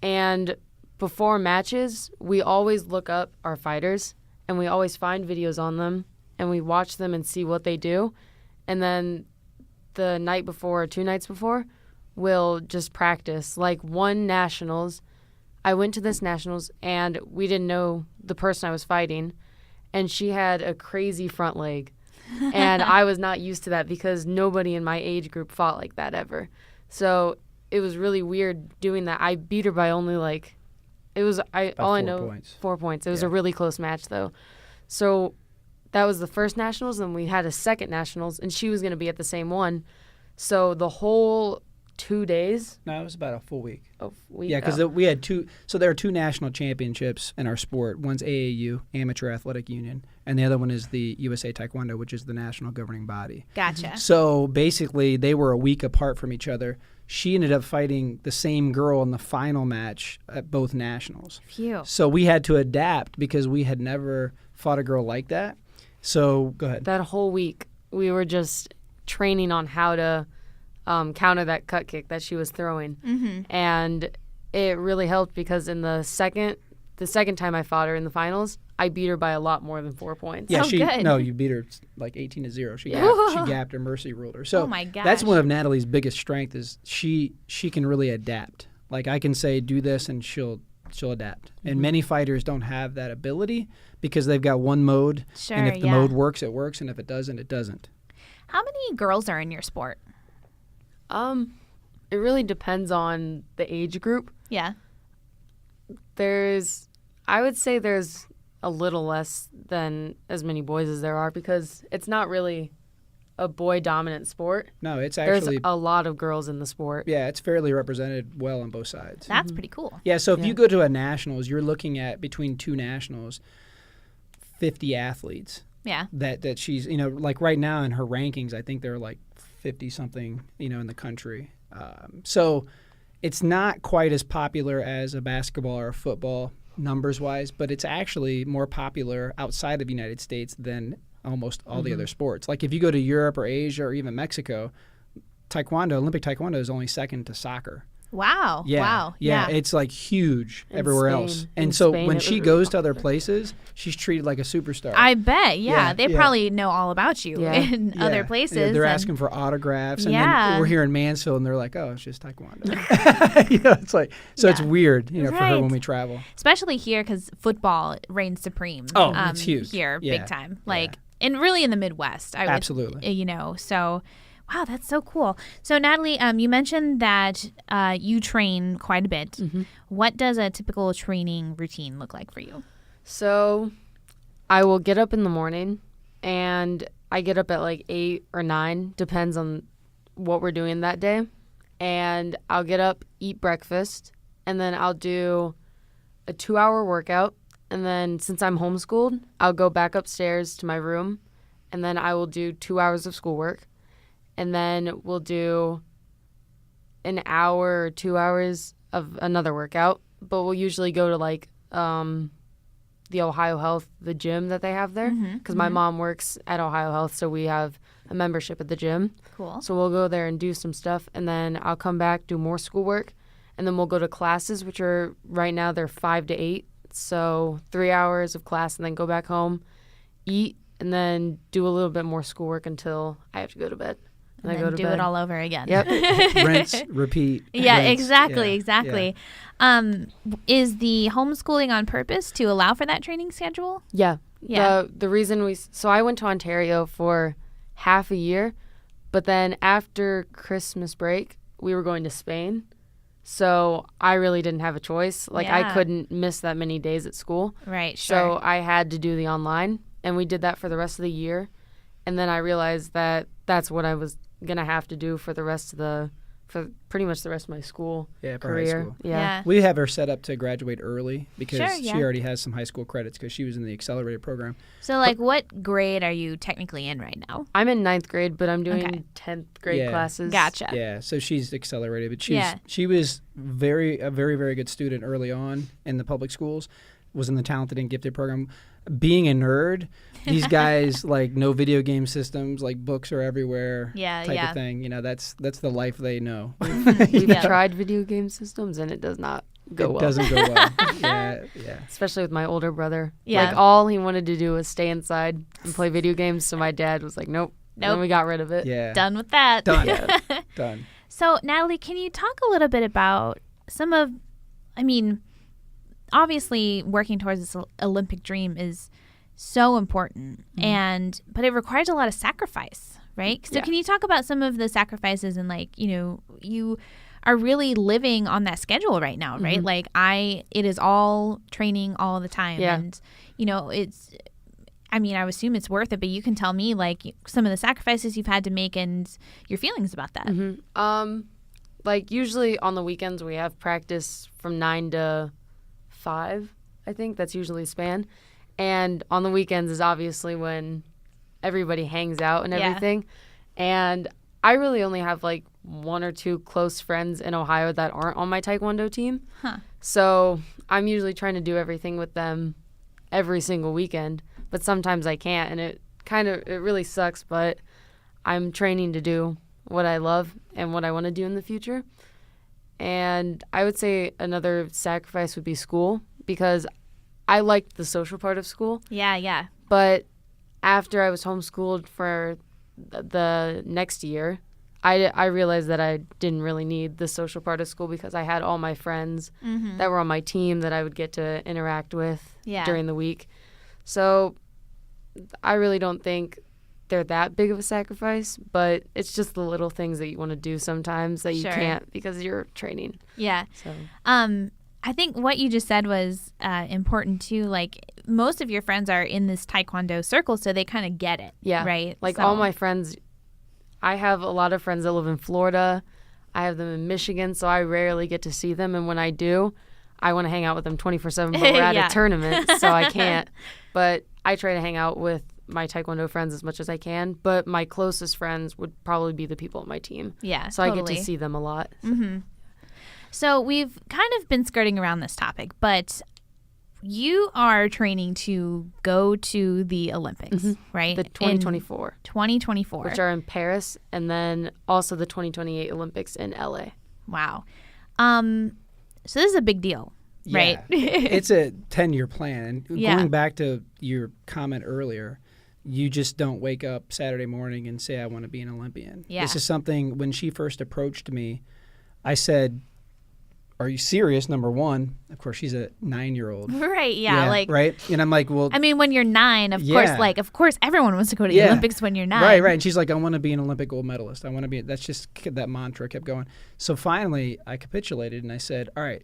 And before matches, we always look up our fighters, and we always find videos on them, and we watch them and see what they do. And then the night before or 2 nights before, we'll just practice. Like one nationals, I went to this nationals and we didn't know the person I was fighting, and she had a crazy front leg. And I was not used to that because nobody in my age group fought like that ever. So it was really weird doing that. I beat her by only like, it was, all I know, 4 points. It was a really close match though. So that was the first nationals, and we had a second nationals, and she was going to be at the same one. So the whole 2 days. No, it was about a full week. Yeah, because we had two. So there are 2 national championships in our sport. One's AAU, Amateur Athletic Union, and the other one is the USA Taekwondo, which is the national governing body. Gotcha. So basically, they were a week apart from each other. She ended up fighting the same girl in the final match at both nationals. Phew. So we had to adapt because we had never fought a girl like that. So go ahead. That whole week, we were just training on how to counter that cut kick that she was throwing. Mm-hmm. And it really helped because in the second time I fought her in the finals, I beat her by a lot more than 4 points. Yeah, good. No, you beat her like 18-0. She gapped her, mercy ruled her. So oh my gosh. that's one of Natalie's biggest strengths is she can really adapt. Like I can say do this and she'll adapt. Mm-hmm. And many fighters don't have that ability because they've got one mode. Sure, and if the mode works, it works, and if it doesn't, it doesn't. How many girls are in your sport? It really depends on the age group. Yeah. I would say there's a little less than as many boys as there are because it's not really a boy-dominant sport. No, it's actually... There's a lot of girls in the sport. Yeah, it's fairly represented well on both sides. That's pretty cool. Yeah, so if you go to a nationals, you're looking at between 2 nationals, 50 athletes. Yeah. That she's, like right now in her rankings, I think there are like 50-something, in the country. So it's not quite as popular as a basketball or a football numbers-wise, but it's actually more popular outside of the United States than almost all the other sports. Like if you go to Europe or Asia or even Mexico, Olympic Taekwondo is only second to soccer. Wow. Yeah. Wow. Yeah. It's like huge In everywhere Spain. else. In And so Spain, when she goes to other places, she's treated like a superstar. I bet. Yeah. They yeah. probably know all about you in other places. Yeah, they're asking for autographs. And Yeah. then we're here in Mansfield and they're like, oh, it's just Taekwondo. It's like, so it's weird, for her when we travel. Especially here because football reigns supreme. Oh, it's huge. Here, Yeah. big time. And really in the Midwest. Absolutely. So... Wow, that's so cool. So, Natalie, you mentioned that you train quite a bit. Mm-hmm. What does a typical training routine look like for you? So I will get up in the morning, and I get up at like 8 or 9, depends on what we're doing that day. And I'll get up, eat breakfast, and then I'll do a 2-hour workout. And then since I'm homeschooled, I'll go back upstairs to my room, and then I will do 2 hours of schoolwork. And then we'll do an hour or 2 hours of another workout. But we'll usually go to like the Ohio Health, the gym that they have there. Because my mom works at Ohio Health, so we have a membership at the gym. Cool. So we'll go there and do some stuff. And then I'll come back, do more schoolwork. And then we'll go to classes, which are right now they're 5 to 8. So 3 hours of class and then go back home, eat, and then do a little bit more schoolwork until I have to go to bed. And then do it all over again. Yep. Rinse, repeat. Yeah, rinse. exactly. Is the homeschooling on purpose to allow for that training schedule? Yeah. Yeah. The reason so I went to Ontario for half a year, but then after Christmas break, we were going to Spain. So I really didn't have a choice. Like I couldn't miss that many days at school. Right, sure. So I had to do the online, and we did that for the rest of the year. And then I realized that that's what I was going to have to do for for pretty much the rest of my school for career. high school. Yeah. We have her set up to graduate early because Sure, she already has some high school credits because she was in the accelerated program. So, what grade are you technically in right now? I'm in 9th grade, but I'm doing 10th grade classes. Gotcha. Yeah, so she's accelerated, but she was a very, very good student early on in the public schools, was in the talented and gifted program. Being a nerd, these guys know video game systems, books are everywhere, type of thing. That's the life they know. We've tried video game systems, and it does not go well. It doesn't go well. Yeah. Especially with my older brother. Yeah. All he wanted to do was stay inside and play video games, so my dad was like, nope, And then we got rid of it. Yeah. Done with that. Done. Done. So, Natalie, can you talk a little bit about obviously working towards this Olympic dream is so important, but it requires a lot of sacrifice, right? So can you talk about some of the sacrifices and you are really living on that schedule right now, right? It is all training all the time. Yeah. And, I would assume it's worth it, but you can tell me some of the sacrifices you've had to make and your feelings about that. Usually on the weekends we have practice from 9 to 5, I think. That's usually the span. And on the weekends is obviously when everybody hangs out and everything. And I really only have 1 or 2 close friends in Ohio that aren't on my taekwondo team. Huh. So I'm usually trying to do everything with them every single weekend, but sometimes I can't, and it really sucks, but I'm training to do what I love and what I want to do in the future. And I would say another sacrifice would be school, because I liked the social part of school. Yeah. But after I was homeschooled for the next year, I realized that I didn't really need the social part of school, because I had all my friends that were on my team that I would get to interact with during the week. So I really don't think they're that big of a sacrifice, but it's just the little things that you want to do sometimes that you can't because you're training. Yeah. So I think what you just said was important too. Most of your friends are in this taekwondo circle, so they kind of get it. Yeah. Right. All my friends, I have a lot of friends that live in Florida. I have them in Michigan, so I rarely get to see them. And when I do, I want to hang out with them 24/7, but we're at a tournament, so I can't. But I try to hang out with my taekwondo friends as much as I can. But my closest friends would probably be the people on my team. Yeah, so totally. I get to see them a lot. So we've kind of been skirting around this topic, but you are training to go to the Olympics, right? The 2024. 2024. Which are in Paris, and then also the 2028 Olympics in LA. Wow. So this is a big deal, right? It's a 10-year plan. And going back to your comment earlier, you just don't wake up Saturday morning and say, I want to be an Olympian. Yeah. This is something, when she first approached me, I said, are you serious? Number one, of course, she's a 9-year-old. Right, yeah. Right? And I'm like, well. I mean, when you're 9, of course, everyone wants to go to the Olympics when you're 9. Right. And she's like, I want to be an Olympic gold medalist. I want to be, that's just, that mantra kept going. So finally, I capitulated and I said, all right,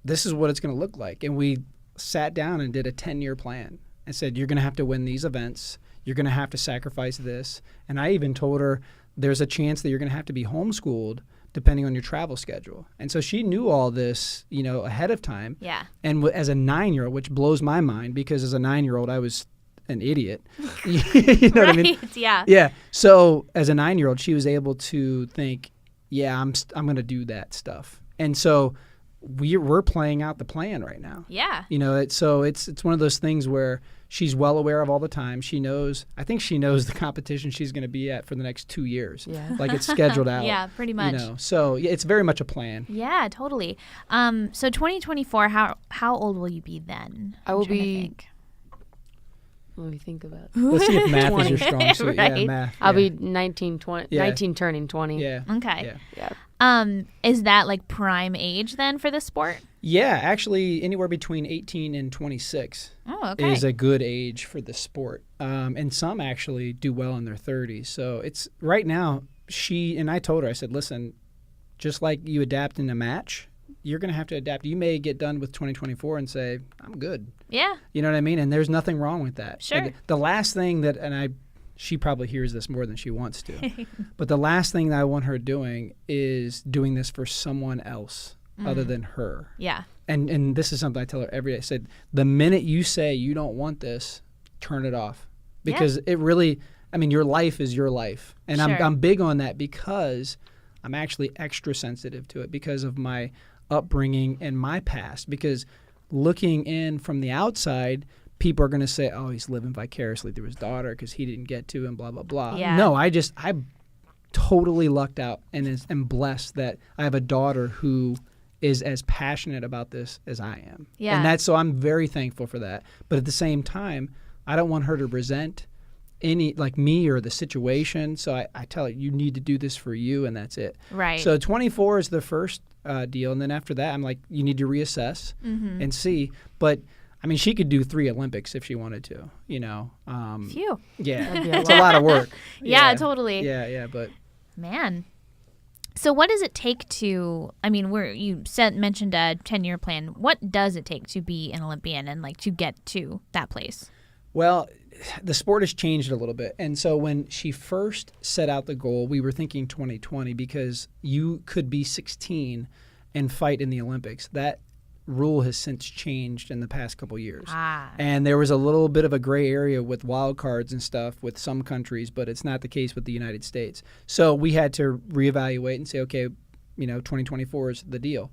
this is what it's going to look like. And we sat down and did a 10-year plan. I said, you're going to have to win these events. You're going to have to sacrifice this. And I even told her there's a chance that you're going to have to be homeschooled depending on your travel schedule. And so she knew all this, ahead of time. Yeah. And as a 9-year-old, which blows my mind, because as a 9-year-old, I was an idiot. You know what I mean? Yeah. Yeah. So as a 9-year-old, she was able to think, I'm going to do that stuff. And so we're playing out the plan right now. Yeah. So it's one of those things where she's well aware of all the time. I think she knows the competition she's going to be at for the next 2 years. Yeah. Like, it's scheduled out. Yeah, pretty much. So it's very much a plan. Yeah, totally. So 2024, how old will you be then? I will be. Let me think about it. Let's see if math is your strong suit. Right. Yeah, math. I'll be 19 turning 20. Yeah. Okay. Yeah. Is that prime age then for the sport? Yeah, actually anywhere between 18 and 26 is a good age for the sport. And some actually do well in their 30s. So it's right now, I told her, I said, listen, just like you adapt in a match, you're going to have to adapt. You may get done with 2024 and say, I'm good. Yeah. You know what I mean? And there's nothing wrong with that. Sure. And the last thing that, she probably hears this more than she wants to, but the last thing that I want her doing is doing this for someone else other than her. Yeah. And this is something I tell her every day. I said, the minute you say you don't want this, turn it off. Because it really, your life is your life. And I'm big on that because I'm actually extra sensitive to it because of my upbringing and my past. Because looking in from the outside, people are going to say, oh, he's living vicariously through his daughter because he didn't get to and blah, blah, blah. Yeah. No, I totally lucked out and am blessed that I have a daughter who is as passionate about this as I am. Yeah. And so I'm very thankful for that. But at the same time, I don't want her to resent any like me or the situation. So I tell her, you need to do this for you, and that's it. Right. So 24 is the first deal, and then after that, I'm like, you need to reassess and see. But I mean, she could do 3 Olympics if she wanted to. Phew. Yeah, it's a lot of work. Yeah, totally. Yeah, but man. So what does it take to? I mean, you mentioned a 10-year plan. What does it take to be an Olympian and like to get to that place? Well, the sport has changed a little bit. And so when she first set out the goal, we were thinking 2020 because you could be 16 and fight in the Olympics. That rule has since changed in the past couple years. And there was a little bit of a gray area with wild cards and stuff with some countries, but it's not the case with the United States. So we had to reevaluate and say, okay, 2024 is the deal.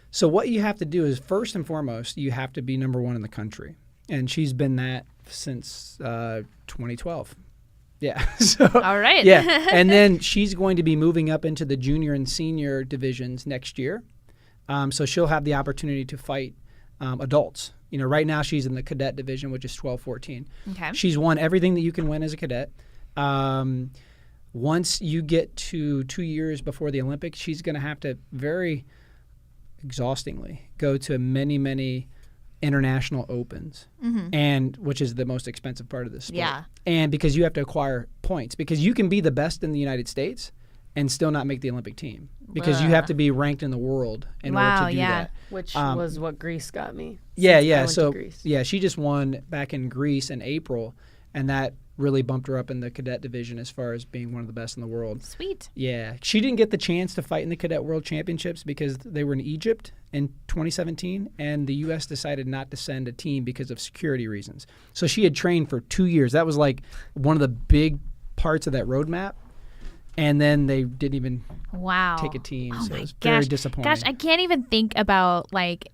So what you have to do is, first and foremost, you have to be number 1 in the country. And she's been that since 2012. Yeah. So, all right. Yeah. And then she's going to be moving up into the junior and senior divisions next year. So she'll have the opportunity to fight adults. Right now she's in the cadet division, which is 12-14. Okay. She's won everything that you can win as a cadet. Once you get to 2 years before the Olympics, she's going to have to very exhaustingly go to many, many international opens, and which is the most expensive part of this sport. Yeah. And because you have to acquire points, because you can be the best in the United States and still not make the Olympic team, because you have to be ranked in the world in order to do that. Which was what Greece got me. Yeah. So she just won back in Greece in April, and that really bumped her up in the cadet division as far as being one of the best in the world. Sweet. Yeah. She didn't get the chance to fight in the Cadet World Championships because they were in Egypt in 2017, and the U.S. decided not to send a team because of security reasons. So she had trained for 2 years. That was like one of the big parts of that roadmap. And then they didn't even take a team. Oh so my it was gosh. very disappointing. Gosh, I can't even think about like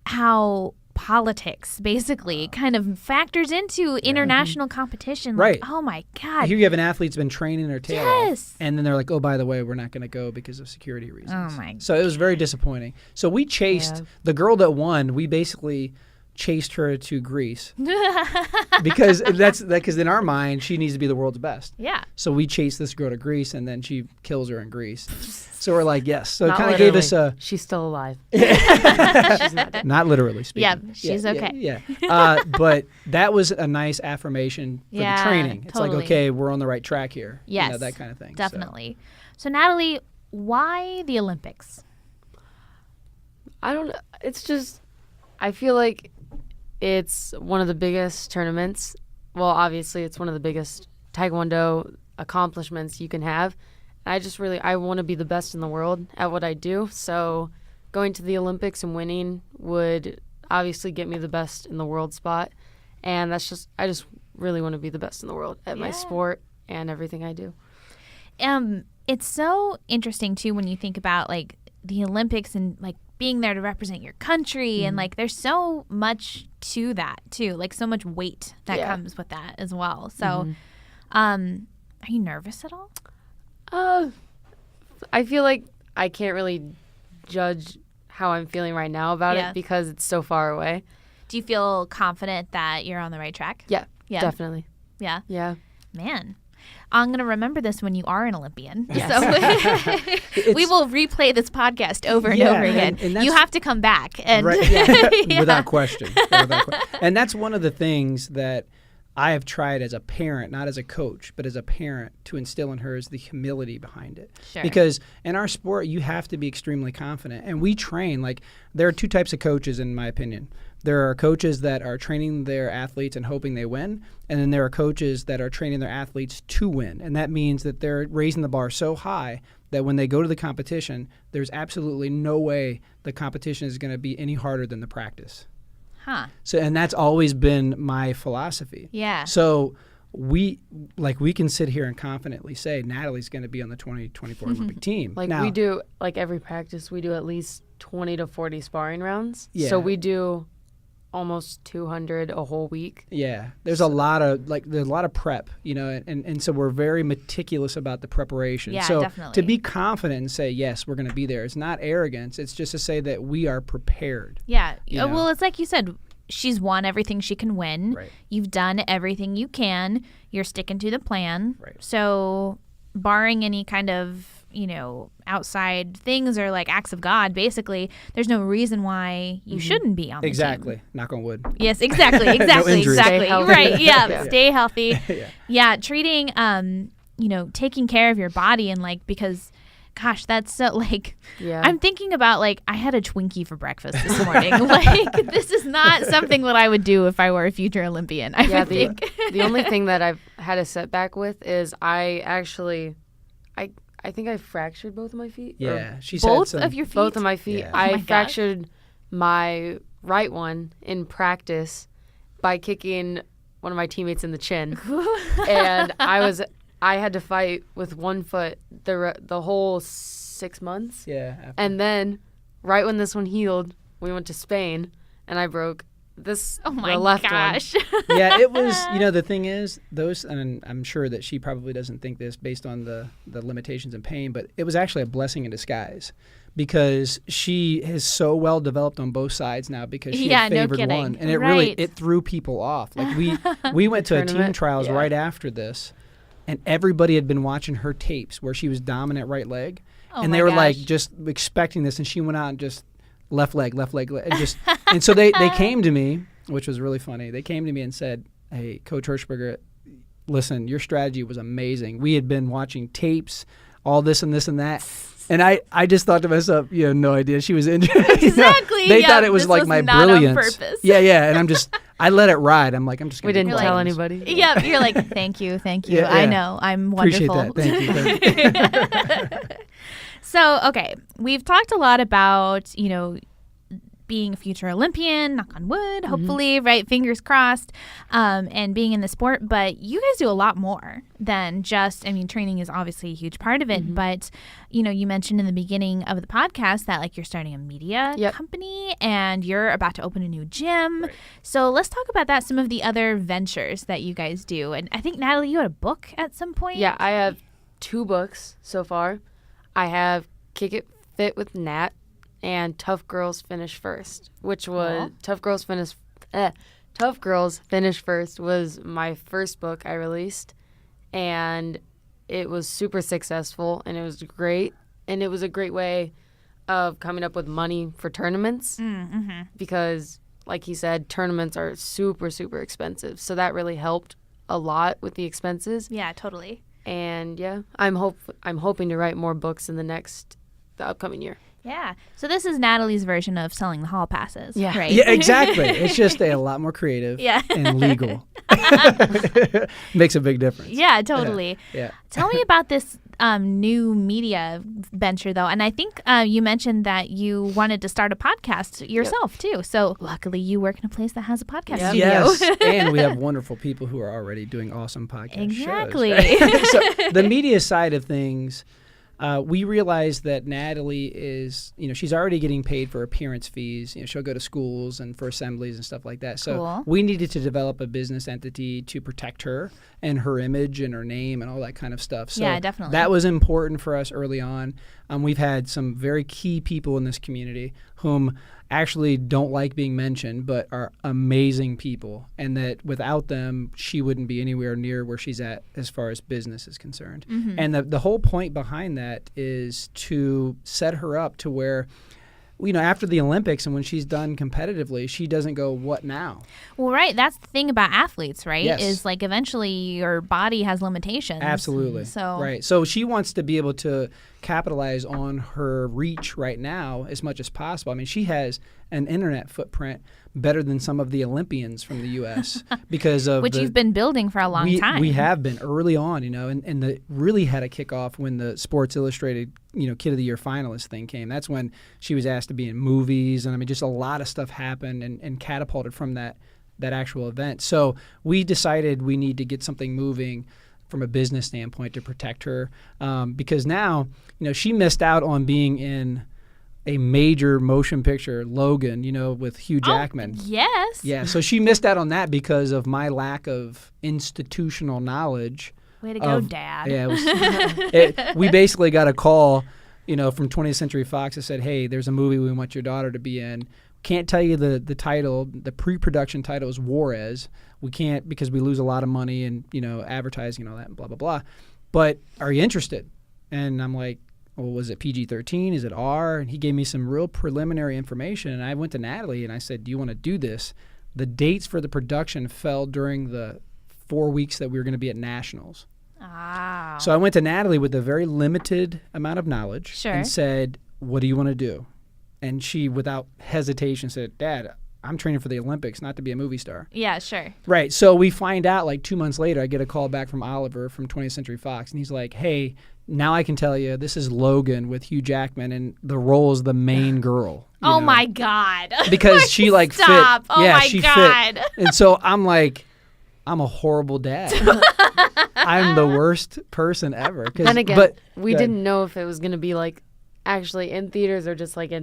how politics basically kind of factors into international competition. Right. Like, oh my God. Here you have an athlete's been training their tail Yes. off, and then they're like, oh, by the way, we're not going to go because of security reasons. Oh my So it was very disappointing. So we chased the girl that won. We basically chased her to Greece because because in our mind she needs to be the world's best. Yeah. So we chased this girl to Greece, and then she kills her in Greece. So we're like, yes. So it kind of literally. gave us a. She's still alive. She's not dead. Not literally speaking. Yeah, she's okay. Yeah. But that was a nice affirmation for the training. It's totally. like, okay, we're on the right track here. Yes. That kind of thing. Definitely. So Natalie, why the Olympics? I don't know. It's just, I feel like it's one of the biggest tournaments. Well, obviously, it's one of the biggest taekwondo accomplishments you can have. I want to be the best in the world at what I do. So going to the Olympics and winning would obviously get me the best in the world spot. And I just really want to be the best in the world at my sport and everything I do. It's so interesting too when you think about like the Olympics and like being there to represent your country, and like there's so much to that too, like so much weight that comes with that as well. So are you nervous at all? I feel like I can't really judge how I'm feeling right now about it because it's so far away. Do you feel confident that you're on the right track? Yeah, definitely. Yeah. Man, I'm going to remember this when you are an Olympian. Yes. So we will replay this podcast over and over again. And you have to come back. And without question. And that's one of the things that I have tried as a parent, not as a coach, but as a parent, to instill in her is the humility behind it. Sure. Because in our sport, you have to be extremely confident. And we train, like, there are 2 types of coaches, in my opinion. There are coaches that are training their athletes and hoping they win. And then there are coaches that are training their athletes to win. And that means that they're raising the bar so high that when they go to the competition, there's absolutely no way the competition is going to be any harder than the practice. Huh. So, and that's always been my philosophy. Yeah. So we can sit here and confidently say Natalie's going to be on the 2024 Olympic team. Like, we do, like every practice, we do at least 20 to 40 sparring rounds. Yeah. So we do almost 200 a whole week. Yeah. There's a lot of prep, and so we're very meticulous about the preparation. Yeah, so definitely. To be confident and say, yes, we're going to be there, it's not arrogance. It's just to say that we are prepared. Yeah. You know? Well, it's like you said, she's won everything she can win. Right. You've done everything you can. You're sticking to the plan. Right. So barring any kind of, outside things or like acts of God, basically, there's no reason why you shouldn't be on the Exactly. team. Knock on wood. Yes, exactly. Exactly. injuries. Exactly. Stay healthy. Right. Yeah. Yeah. Stay healthy. Yeah. Treating, taking care of your body and like, because gosh, that's so like, Yeah. I'm thinking about like, I had a Twinkie for breakfast this morning. Like, this is not something that I would do if I were a future Olympian. I would think. The only thing that I've had a setback with is I think I fractured both of my feet. Yeah. She Both said of your feet? Both of my feet. Yeah. Oh my I gosh. fractured my right one in practice by kicking one of my teammates in the chin. And I had to fight with one foot the whole 6 months. Yeah. After. And then right when this one healed, we went to Spain and I broke the left gosh. one. Yeah, it was, the thing is, those, and I'm sure that she probably doesn't think this based on the limitations and pain, but it was actually a blessing in disguise because she is so well developed on both sides now because she had no favored kidding. one. And it Right. really, it threw people off. Like we went to a team Tournament? trials Yeah. right after this, and everybody had been watching her tapes where she was dominant right leg. Oh and my they were like gosh. just expecting this, and she went out and just left leg, and just and so they came to me, which was really funny. They came to me and said, "Hey, Coach Hershberger, listen, your strategy was amazing. We had been watching tapes, all this and this and that." And I just thought to myself, you have no idea she was injured. Exactly. They yeah, thought it was this like was my not brilliance. On purpose. Yeah. And I let it ride. I'm just We gonna didn't be tell quiet. anybody. Yeah, you're like, thank you. Yeah, I yeah. know, I'm Appreciate wonderful. that. Thank you. So, okay, we've talked a lot about, being a future Olympian, knock on wood, hopefully, right? Fingers crossed, and being in the sport. But you guys do a lot more than just, training is obviously a huge part of it. But, you mentioned in the beginning of the podcast that like you're starting a media company and you're about to open a new gym. Right. So let's talk about that, some of the other ventures that you guys do. And I think, Natalie, you had a book at some point? Yeah, I have 2 books so far. I have Kick It Fit with Nat and Tough Girls Finish First, which was Tough Girls Finish First was my first book I released, and it was super successful, and it was great, and it was a great way of coming up with money for tournaments because, like he said, tournaments are super, super expensive, so that really helped a lot with the expenses. Yeah, totally. And yeah, I'm hoping to write more books in the upcoming year. Yeah. So this is Natalie's version of selling the hall passes. Yeah. Right? Yeah, exactly. It's just a lot more creative and legal. Makes a big difference. Yeah, totally. Yeah. Tell me about this new media venture, though. And I think you mentioned that you wanted to start a podcast yourself, too. So luckily you work in a place that has a podcast studio. Yes, and we have wonderful people who are already doing awesome podcast Exactly. shows. So the media side of things, we realized that Natalie is, she's already getting paid for appearance fees. She'll go to schools and for assemblies and stuff like that. So Cool. we needed to develop a business entity to protect her and her image and her name and all that kind of stuff. So Yeah, definitely. that was important for us early on. We've had some very key people in this community whom actually don't like being mentioned, but are amazing people, and that without them, she wouldn't be anywhere near where she's at as far as business is concerned. And the whole point behind that is to set her up to where, after the Olympics and when she's done competitively, she doesn't go, what now? Well, right. That's the thing about athletes, right? Yes. Is like eventually your body has limitations. Absolutely. So Right. So she wants to be able to capitalize on her reach right now as much as possible. She has an internet footprint better than some of the Olympians from the U.S. because of which you've been building for a long time. We have been early on, and the really had a kickoff when the Sports Illustrated, Kid of the Year finalist thing came. That's when she was asked to be in movies, and just a lot of stuff happened and catapulted from that actual event. So we decided we need to get something moving from a business standpoint to protect her, because now, she missed out on being in a major motion picture, Logan, with Hugh Jackman. Yes. Yeah, so she missed out on that because of my lack of institutional knowledge. Way to go, Dad. Yeah, we basically got a call, from 20th Century Fox that said, hey, there's a movie we want your daughter to be in. Can't tell you the title. The pre-production title is Juarez. We can't because we lose a lot of money and, advertising and all that and blah, blah, blah. But are you interested? And I'm like, well, was it PG-13? Is it R? And he gave me some real preliminary information. And I went to Natalie and I said, do you want to do this? The dates for the production fell during the 4 weeks that we were going to be at Nationals. Ah. So I went to Natalie with a very limited amount of knowledge Sure. and said, what do you want to do? And she, without hesitation, said, Dad, I'm training for the Olympics, not to be a movie star. Yeah, sure. Right. So we find out like 2 months later, I get a call back from Oliver from 20th Century Fox. And he's like, hey, now I can tell you this is Logan with Hugh Jackman. And the role is the main girl. Oh, my God. Because she like Stop. fit. Oh, yeah, my she God. fit. And so I'm like, I'm a horrible dad. I'm the worst person ever. Then again, but we didn't know if it was going to be like actually in theaters or just like like a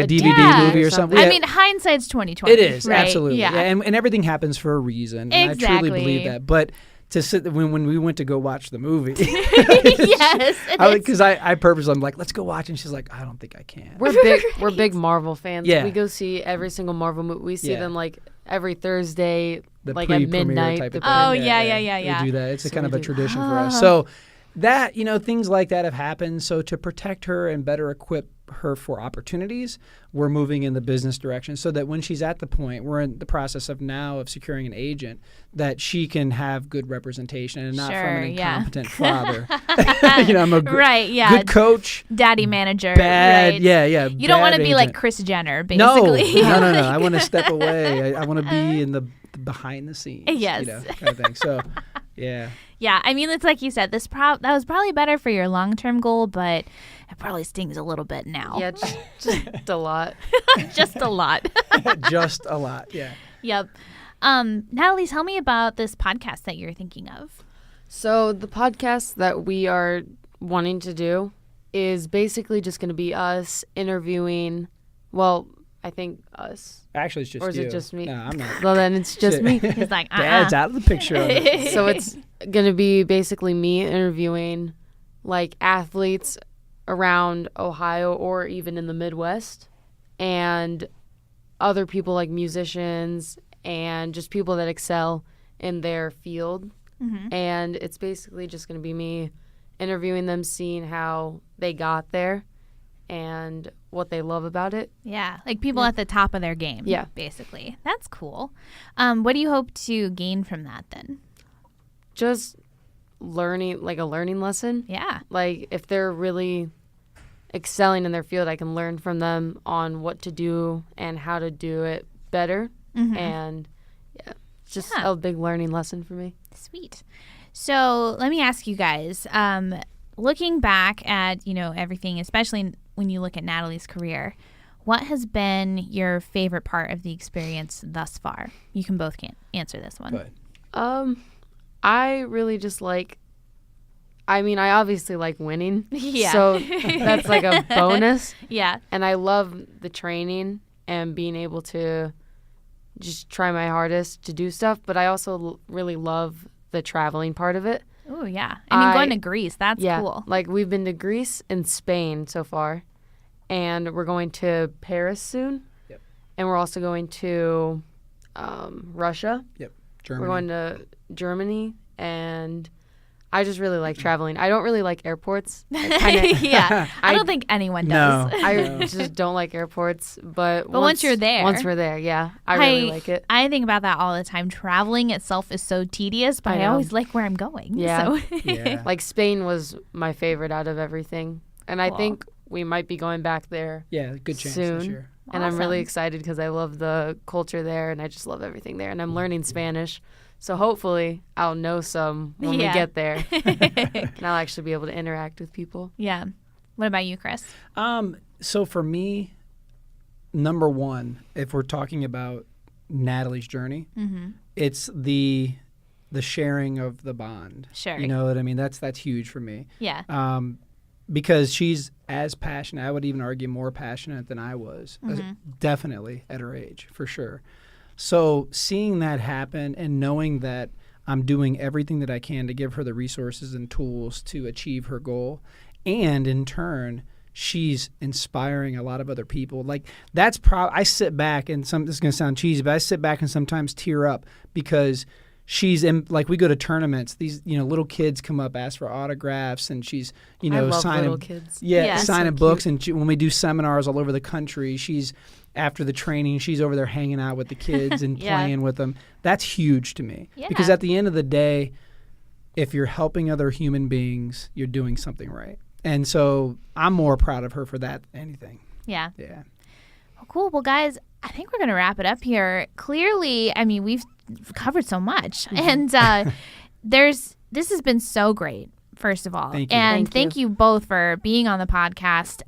DVD Yeah. movie or something. I Yeah. mean, hindsight's 20/20. It is, right? absolutely. Yeah. And everything happens for a reason. And Exactly. I truly believe that. But to sit when we went to go watch the movie, Yes. because I purposely, I'm like, let's go watch. And she's like, I don't think I can. We're big Marvel fans. Yeah. We go see every single Marvel movie. We see Yeah. them like every Thursday, The like at pre-premiere midnight. type of the thing. Oh, yeah. We do that. It's a So kind of we a do tradition for us. So that, things like that have happened. So to protect her and better equip her for opportunities, we're moving in the business direction so that when she's at the point, we're in the process of securing an agent, that she can have good representation and not from Sure, an yeah. incompetent father. I'm a Right, yeah. good coach. Daddy manager. Bad, right? yeah. You don't want to be like agent. Kris Jenner, No, basically. no. I want to step away. I want to be in the behind the scenes. Yes. Kind of thing. So, yeah. Yeah, I mean, it's like you said, that was probably better for your long-term goal, but it probably stings a little bit now. Yeah, just a lot. Just a lot. Just a lot, yeah. Yep. Natalie, tell me about this podcast that you're thinking of. So the podcast that we are wanting to do is basically just going to be us interviewing, well, I think us. Actually, it's just Or is you. it just me? No, I'm not. Well, then it's just me. He's like, Dad's out of the picture. On it. So it's going to be basically me interviewing like athletes around Ohio or even in the Midwest, and other people like musicians and just people that excel in their field. Mhm. And it's basically just going to be me interviewing them, seeing how they got there and what they love about it. Yeah, like people at the top of their game. Yeah. Basically. That's cool. What do you hope to gain from that then? Just learning, like a learning lesson. Yeah. Like if they're really excelling in their field, I can learn from them on what to do and how to do it better. Mhm. And yeah, it's just Yeah. a big learning lesson for me. Sweet. So let me ask you guys, looking back at, everything, especially when you look at Natalie's career, what has been your favorite part of the experience thus far? You can both answer this one. Go ahead. I really just like, I obviously like winning. Yeah. So that's like a bonus. Yeah. And I love the training and being able to just try my hardest to do stuff. But I also really love the traveling part of it. Oh, yeah. I mean, going to Greece, that's cool. Like we've been to Greece and Spain so far. And we're going to Paris soon. Yep. And we're also going to Russia. Yep. Germany. We're going to Germany. And I just really like traveling. I don't really like airports. Yeah. I don't think anyone does. No. I just don't like airports. But once you're there. Once we're there, yeah. I really like it. I think about that all the time. Traveling itself is so tedious, but I I know. always like where I'm going. Yeah. So. Yeah. Like Spain was my favorite out of everything. And I Cool. think we might be going back there. Yeah, good chance soon. this year. And I'm really Awesome. excited because I love the culture there and I just love everything there. And I'm learning Spanish. So hopefully I'll know some when we Yeah. get there. And I'll actually be able to interact with people. Yeah. What about you, Chris? So for me, number one, if we're talking about Natalie's journey, it's the sharing of the bond. Sure. You know what I mean? That's huge for me. Yeah. Because she's as passionate, I would even argue more passionate than I was, definitely at her age, for sure. So seeing that happen and knowing that I'm doing everything that I can to give her the resources and tools to achieve her goal, and in turn, she's inspiring a lot of other people. Like that's I sit back and this is going to sound cheesy, but I sit back and sometimes tear up because she's in, like we go to tournaments, these, little kids come up, ask for autographs, and she's, I love signing little kids. signing So books. cute. And when we do seminars all over the country, she's after the training, she's over there hanging out with the kids and playing with them. That's huge to me because at the end of the day, if you're helping other human beings, you're doing something right. And so I'm more proud of her for that than anything. Yeah. Yeah. Well, cool. Well, guys, I think we're going to wrap it up here. Clearly, I mean, we've covered so much. And this has been so great, first of all. Thank you. And thank you both for being on the podcast.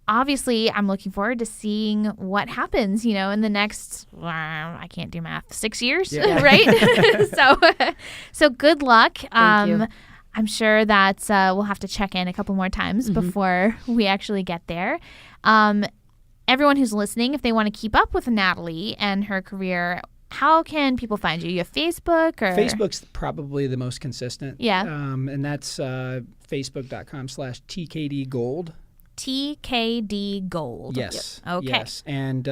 Obviously, I'm looking forward to seeing what happens, in the next, I can't do math, 6 years, right? So good luck. Thank you. I'm sure that we'll have to check in a couple more times before we actually get there. Everyone who's listening, if they want to keep up with Natalie and her career, how can people find you? You have Facebook? Or? Facebook's probably the most consistent. Yeah. And that's facebook.com/TKDGold. TKD Gold. Yes. Yep. Okay. Yes. And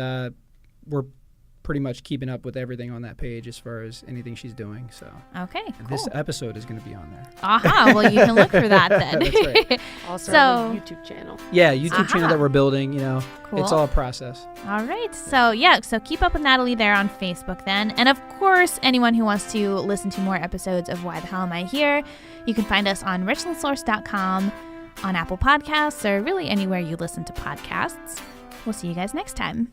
we're pretty much keeping up with everything on that page as far as anything she's doing. So okay, and cool. this episode is going to be on there. Well, you can look for that then. That's right. Also, So- our YouTube channel. Yeah, YouTube channel that we're building, Cool. It's all a process. All right. So keep up with Natalie there on Facebook then. And of course, anyone who wants to listen to more episodes of Why the Hell Am I Here, you can find us on richlandsource.com, on Apple Podcasts, or really anywhere you listen to podcasts. We'll see you guys next time.